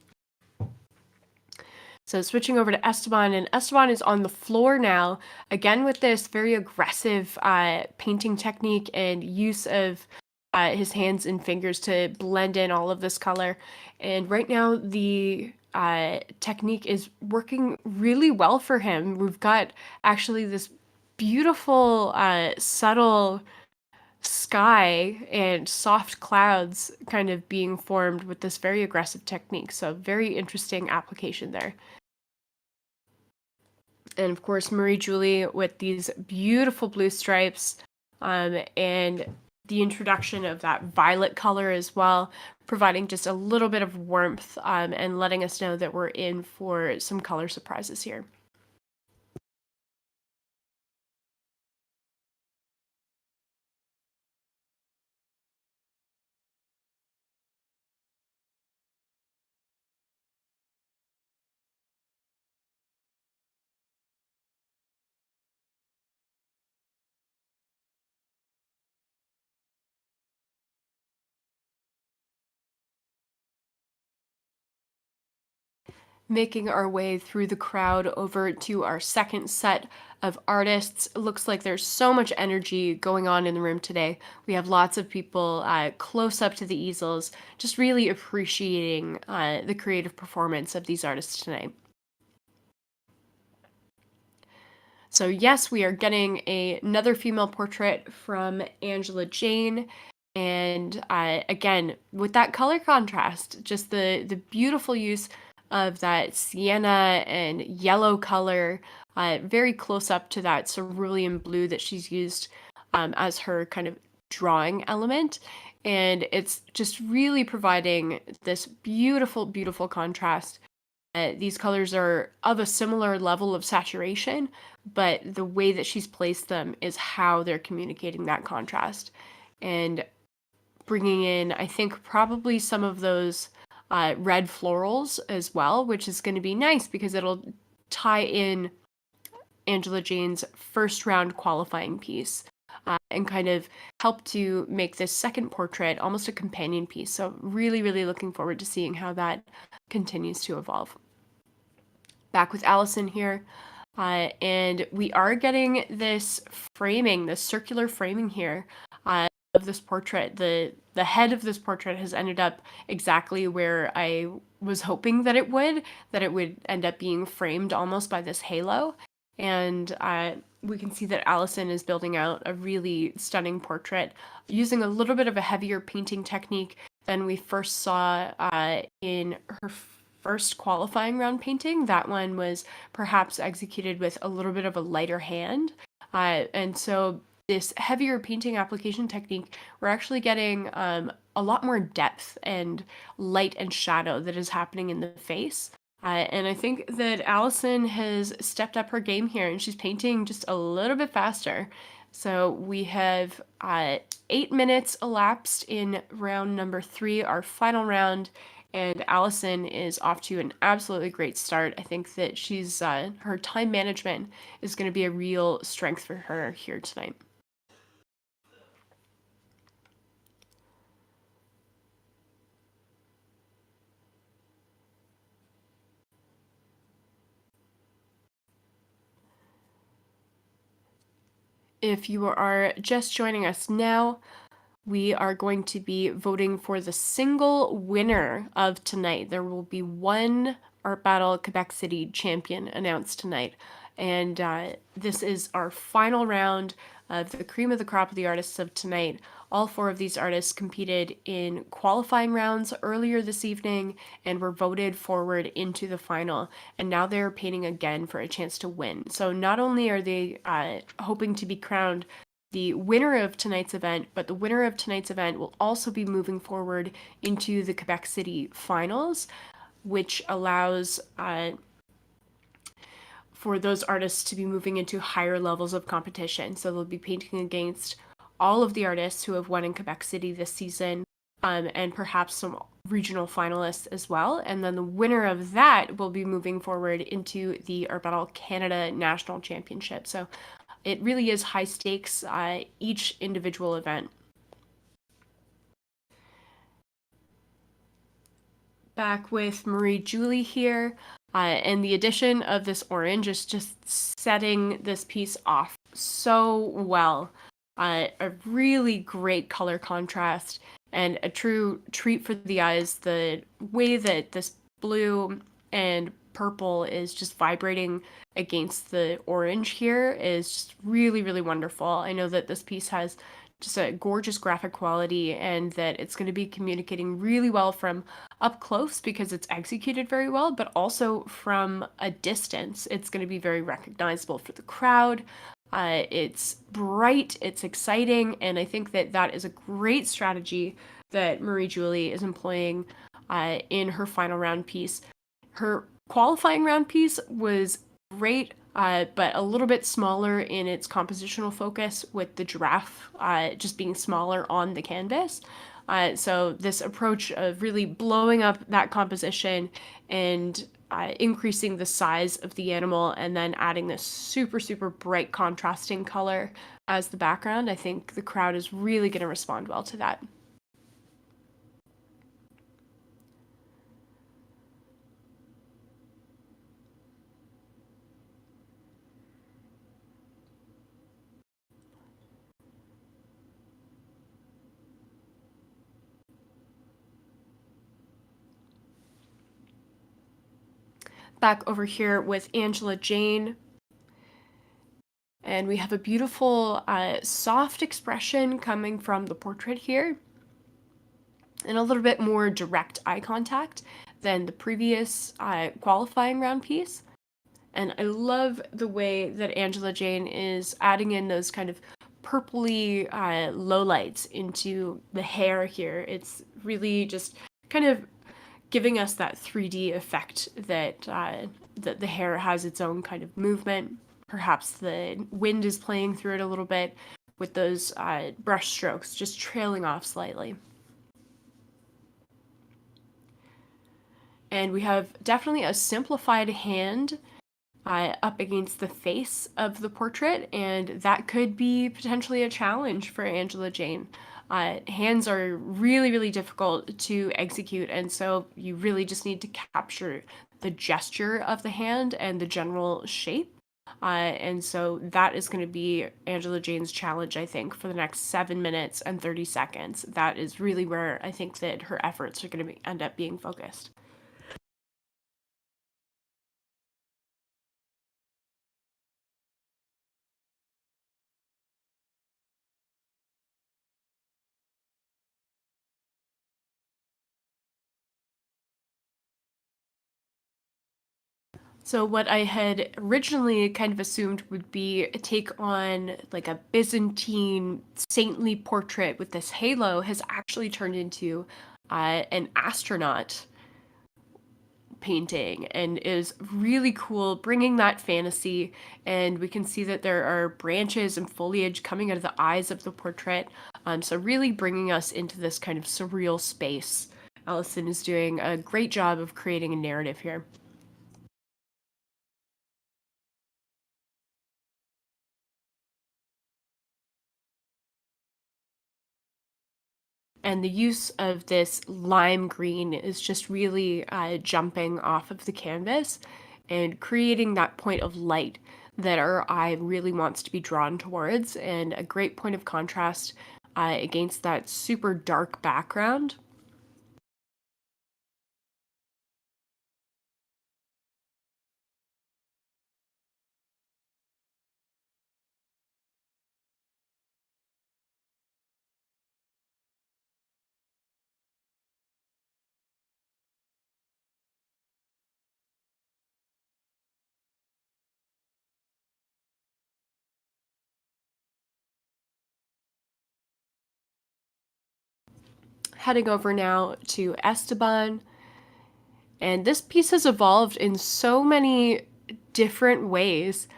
So switching over to Esteban, and Esteban is on the floor now, again with this very aggressive painting technique and use of his hands and fingers to blend in all of this color. And right now the technique is working really well for him. We've got actually this beautiful, subtle sky and soft clouds kind of being formed with this very aggressive technique. So very interesting application there. And of course, Marie Julie with these beautiful blue stripes, and the introduction of that violet color as well, providing just a little bit of warmth, and letting us know that we're in for some color surprises here. Making our way through the crowd over to our second set of artists. It looks like there's so much energy going on in the room today. We have lots of people close up to the easels, just really appreciating the creative performance of these artists tonight. So yes, we are getting another female portrait from Angela Jane. And again, with that color contrast, just the beautiful use of that sienna and yellow color, very close up to that cerulean blue that she's used as her kind of drawing element. And it's just really providing this beautiful, beautiful contrast. These colors are of a similar level of saturation, but the way that she's placed them is how they're communicating that contrast. And bringing in, I think, probably some of those red florals as well, which is going to be nice because it'll tie in Angela Jane's first round qualifying piece, and kind of help to make this second portrait almost a companion piece. So really, really looking forward to seeing how that continues to evolve. Back with Alysson here. And we are getting this framing, this circular framing here, of this portrait. The head of this portrait has ended up exactly where I was hoping that it would end up being framed almost by this halo. And we can see that Alysson is building out a really stunning portrait using a little bit of a heavier painting technique than we first saw in her first qualifying round painting. That one was perhaps executed with a little bit of a lighter hand. And so this heavier painting application technique, we're actually getting a lot more depth and light and shadow that is happening in the face. And I think that Alysson has stepped up her game here, and she's painting just a little bit faster. So we have 8 minutes elapsed in round number 3, our final round, and Alysson is off to an absolutely great start. I think that she's her time management is going to be a real strength for her here tonight. If you are just joining us now, we are going to be voting for the single winner of tonight. There will be one Art Battle Quebec City champion announced tonight. And this is our final round of the cream of the crop of the artists of tonight. All 4 of these artists competed in qualifying rounds earlier this evening and were voted forward into the final. And now they're painting again for a chance to win. So not only are they hoping to be crowned the winner of tonight's event, but the winner of tonight's event will also be moving forward into the Quebec City finals, which allows for those artists to be moving into higher levels of competition. So they'll be painting against all of the artists who have won in Quebec City this season, and perhaps some regional finalists as well. And then the winner of that will be moving forward into the Art Battle Canada National Championship. So it really is high stakes, each individual event. Back with Marie Julie here, and the addition of this orange is just setting this piece off so well. A really great color contrast and a true treat for the eyes. The way that this blue and purple is just vibrating against the orange here is just really, really wonderful. I know that this piece has just a gorgeous graphic quality and that it's going to be communicating really well from up close because it's executed very well, but also from a distance. It's going to be very recognizable for the crowd. It's bright, it's exciting, and I think that that is a great strategy that Marie-Julie is employing in her final round piece. Her qualifying round piece was great, but a little bit smaller in its compositional focus with the giraffe just being smaller on the canvas. So this approach of really blowing up that composition and increasing the size of the animal and then adding this super, super bright contrasting color as the background, I think the crowd is really going to respond well to that. Back over here with Angela Jane. And we have a beautiful, soft expression coming from the portrait here. And a little bit more direct eye contact than the previous qualifying round piece. And I love the way that Angela Jane is adding in those kind of purpley lowlights into the hair here. It's really just kind of giving us that 3D effect that that the hair has its own kind of movement. Perhaps the wind is playing through it a little bit with those brush strokes just trailing off slightly. And we have definitely a simplified hand up against the face of the portrait, and that could be potentially a challenge for Angela Jane. Hands are really, really difficult to execute, and so you really just need to capture the gesture of the hand and the general shape. And so that is going to be Angela Jane's challenge, I think, for the next 7 minutes and 30 seconds. That is really where I think that her efforts are going to end up being focused. So what I had originally kind of assumed would be a take on like a Byzantine saintly portrait with this halo has actually turned into an astronaut painting and is really cool, bringing that fantasy. And we can see that there are branches and foliage coming out of the eyes of the portrait. So really bringing us into this kind of surreal space. Alysson is doing a great job of creating a narrative here. And the use of this lime green is just really jumping off of the canvas and creating that point of light that our eye really wants to be drawn towards, and a great point of contrast against that super dark background. Heading over now to Esteban. And this piece has evolved in so many different ways.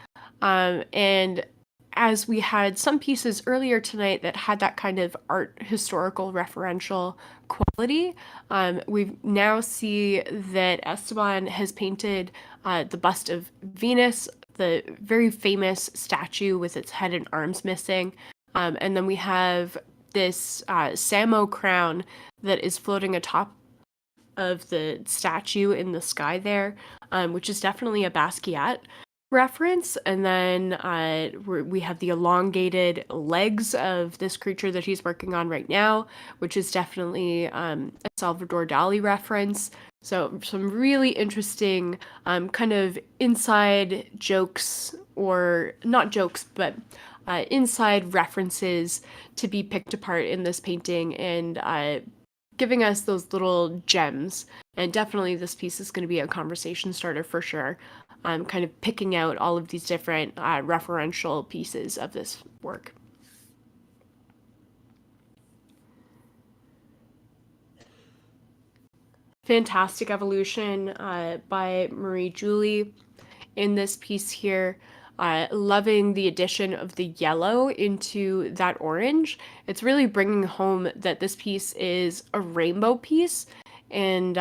And as we had some pieces earlier tonight that had that kind of art historical referential quality, we now see that Esteban has painted the bust of Venus, the very famous statue with its head and arms missing. And then we have this Samo crown that is floating atop of the statue in the sky there, which is definitely a Basquiat reference. And then we have the elongated legs of this creature that he's working on right now, which is definitely a Salvador Dali reference. So some really interesting kind of inside jokes, or not jokes, but inside references to be picked apart in this painting, and giving us those little gems. And definitely this piece is going to be a conversation starter for sure. Kind of picking out all of these different referential pieces of this work. Fantastic Evolution by Marie-Julie in this piece here. Loving the addition of the yellow into that orange. It's really bringing home that this piece is a rainbow piece, and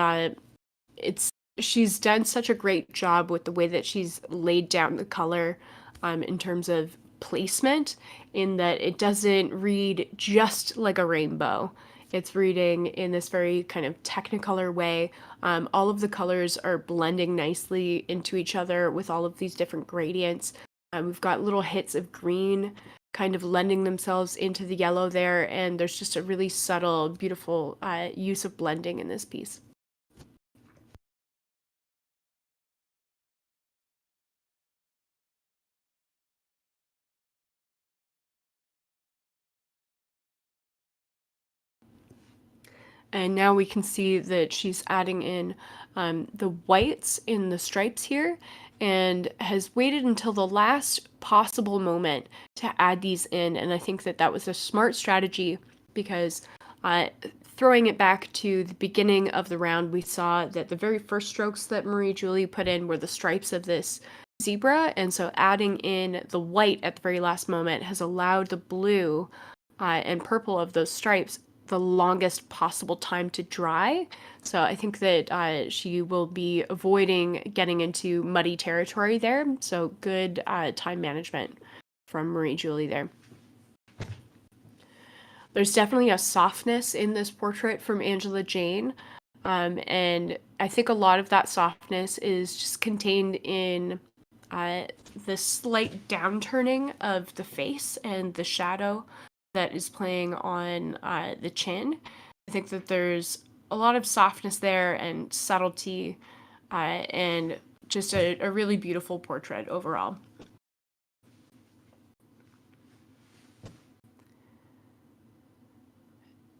it's she's done such a great job with the way that she's laid down the color in terms of placement, in that it doesn't read just like a rainbow. It's reading in this very kind of technicolor way. All of the colors are blending nicely into each other with all of these different gradients. We've got little hits of green kind of lending themselves into the yellow there, and there's just a really subtle, beautiful use of blending in this piece. And now we can see that she's adding in the whites in the stripes here, and has waited until the last possible moment to add these in. And I think that that was a smart strategy, because uh, throwing it back to the beginning of the round, we saw that the very first strokes that Marie-Julie put in were the stripes of this zebra. And so adding in the white at the very last moment has allowed the blue and purple of those stripes the longest possible time to dry. So I think that she will be avoiding getting into muddy territory there. So good time management from Marie-Julie there. There's definitely a softness in this portrait from Angela Jane. And I think a lot of that softness is just contained in uh, the slight downturning of the face and the shadow that is playing on the chin. I think that there's a lot of softness there and subtlety, and just a really beautiful portrait overall.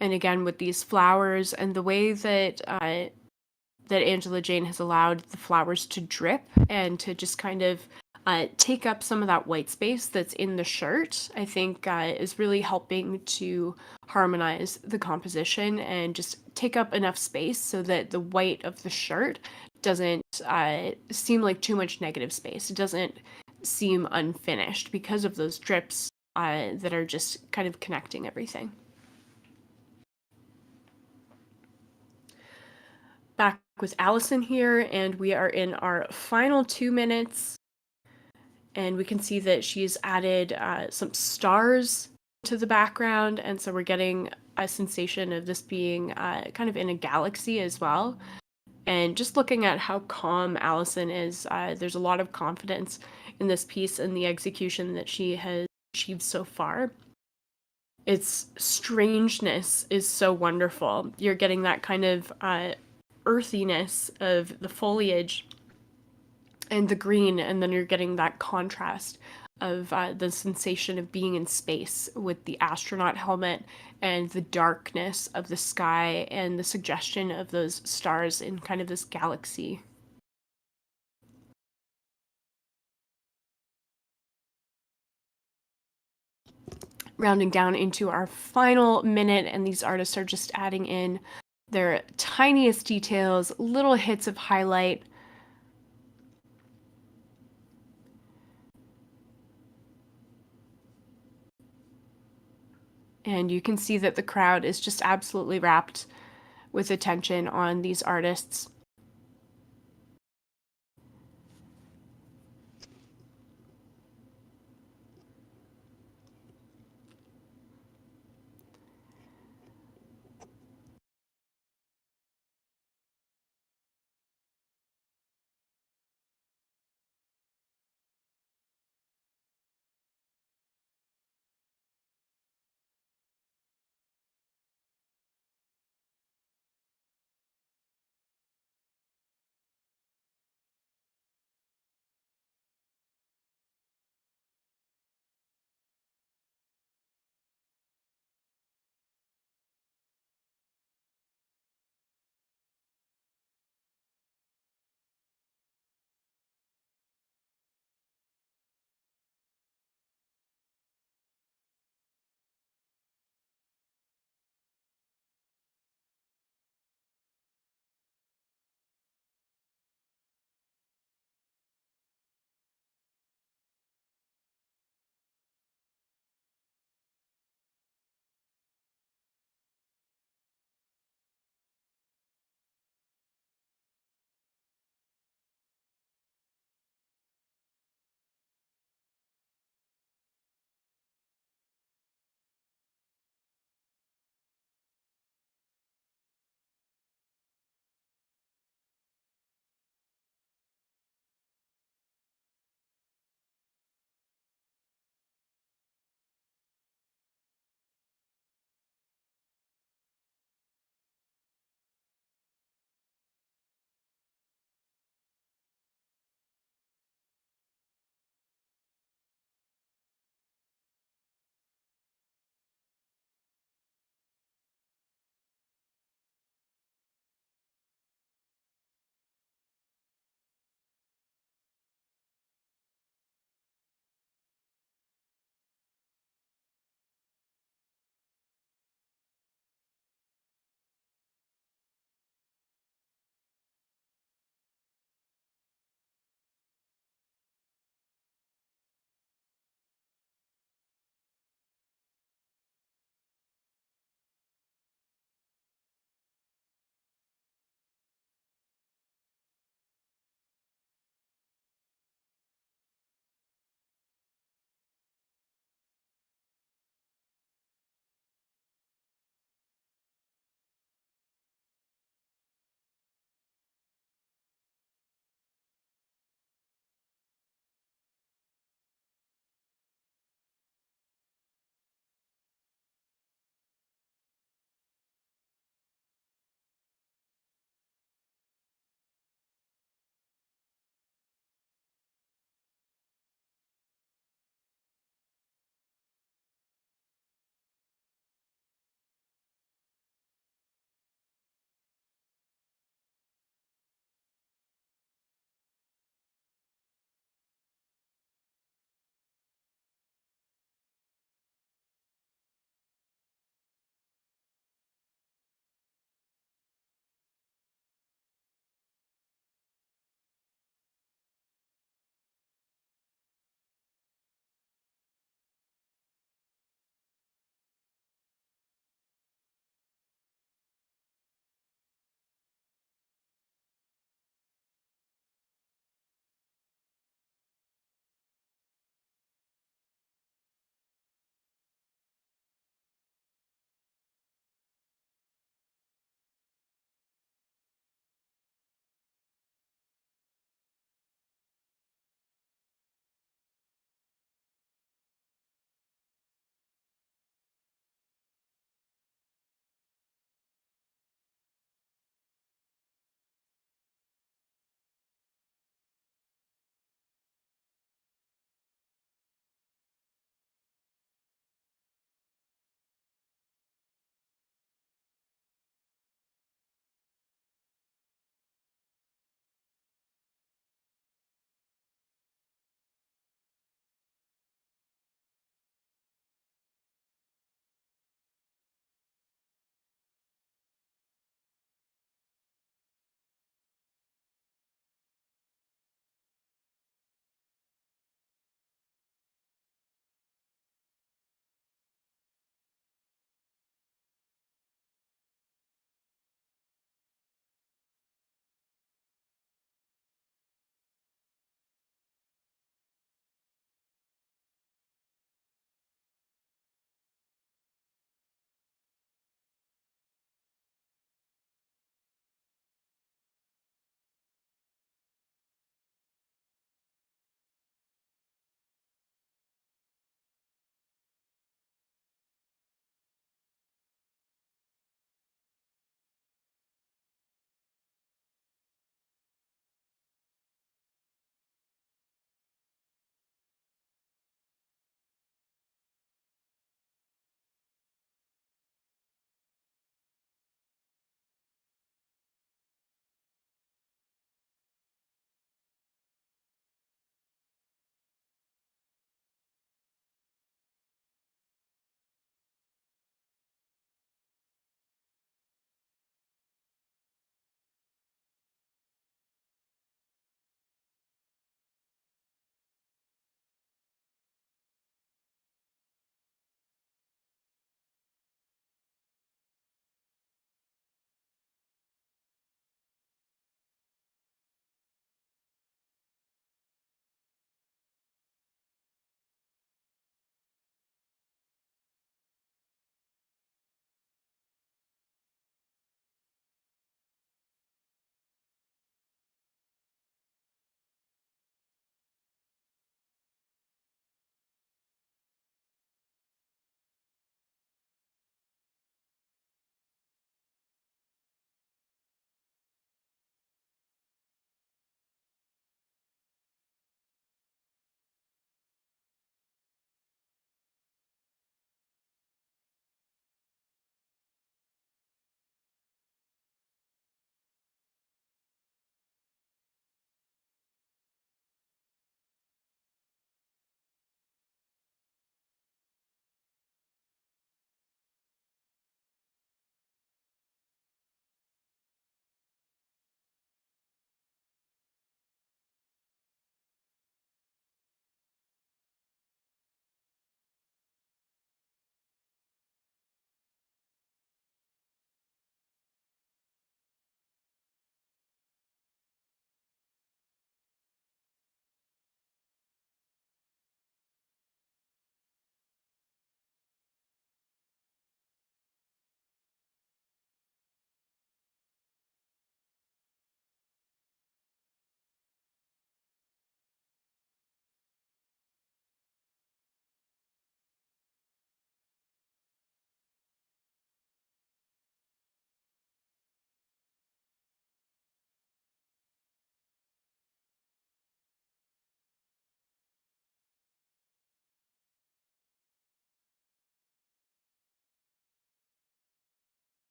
And again, with these flowers and the way that that Angela Jane has allowed the flowers to drip and to just kind of take up some of that white space that's in the shirt, I think is really helping to harmonize the composition and just take up enough space so that the white of the shirt doesn't seem like too much negative space. It doesn't seem unfinished because of those drips that are just kind of connecting everything. Back with Alysson here, and we are in our final 2 minutes, and we can see that she's added some stars to the background, and so we're getting a sensation of this being kind of in a galaxy as well. And just looking at how calm Alysson is, there's a lot of confidence in this piece and the execution that she has achieved so far. Its strangeness is so wonderful. You're getting that kind of earthiness of the foliage and the green, and then you're getting that contrast of the sensation of being in space with the astronaut helmet and the darkness of the sky and the suggestion of those stars in kind of this galaxy. Rounding down into our final minute, and these artists are just adding in their tiniest details, little hits of highlight. And you can see that the crowd is just absolutely wrapped with attention on these artists.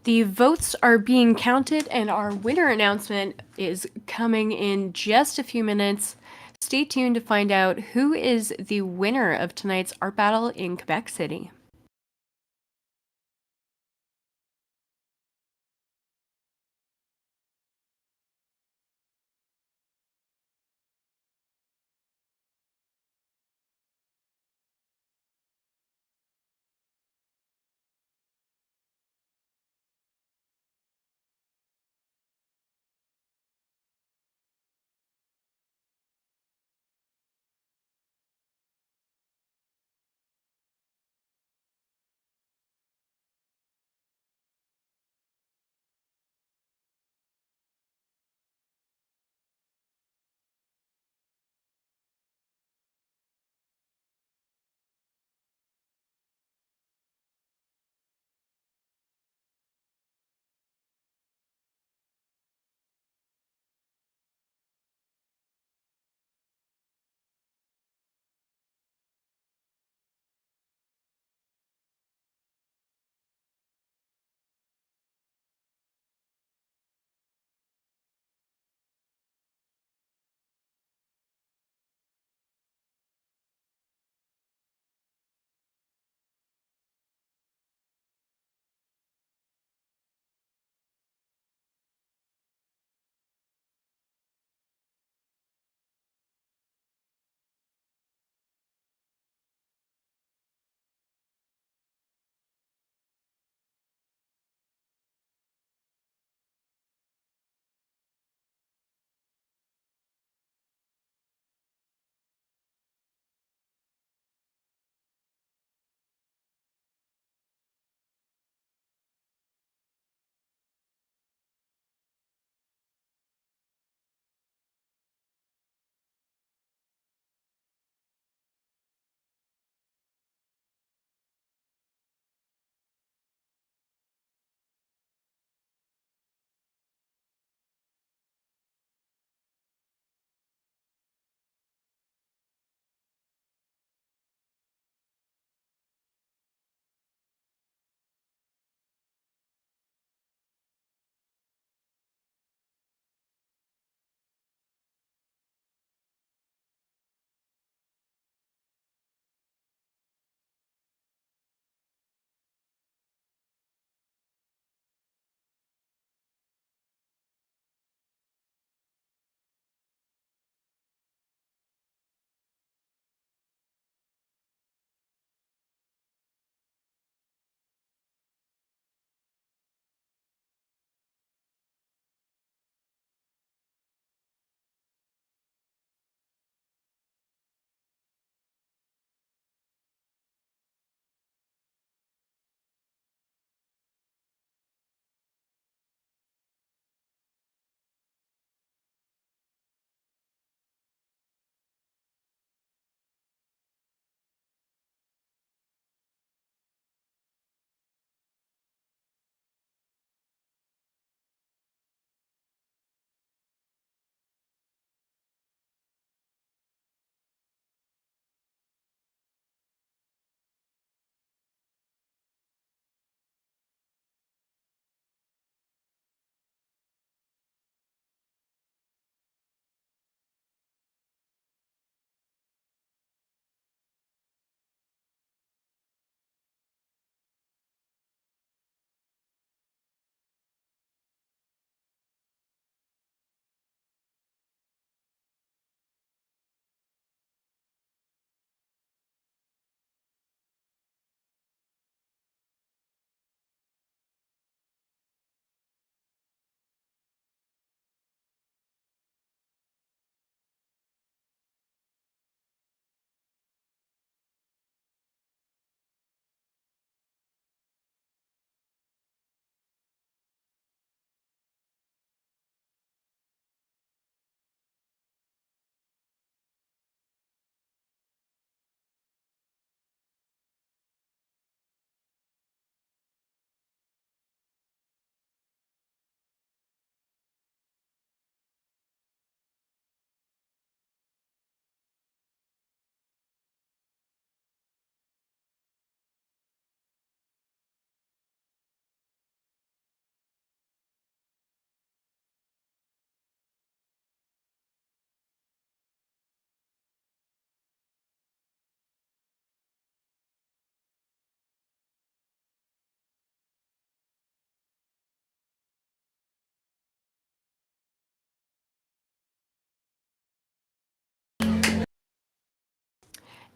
The votes are being counted, and our winner announcement is coming in just a few minutes. Stay tuned to find out who is the winner of tonight's art battle in Quebec City.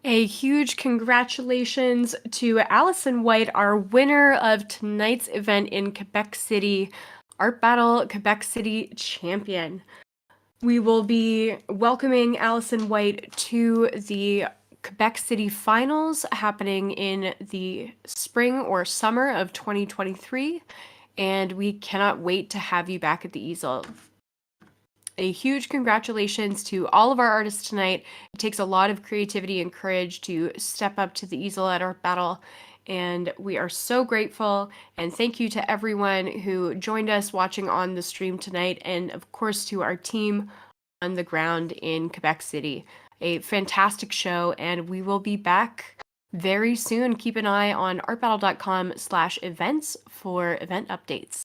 A huge congratulations to Alysson White, our winner of tonight's event in Quebec City, Art Battle Quebec City champion. We will be welcoming Alysson White to the Quebec City finals happening in the spring or summer of 2023, and we cannot wait to have you back at the easel. A huge congratulations to all of our artists tonight. It takes a lot of creativity and courage to step up to the easel at Art Battle, and we are so grateful. And thank you to everyone who joined us watching on the stream tonight, and of course to our team on the ground in Quebec City. A fantastic show, and we will be back very soon. Keep an eye on artbattle.com/events for event updates.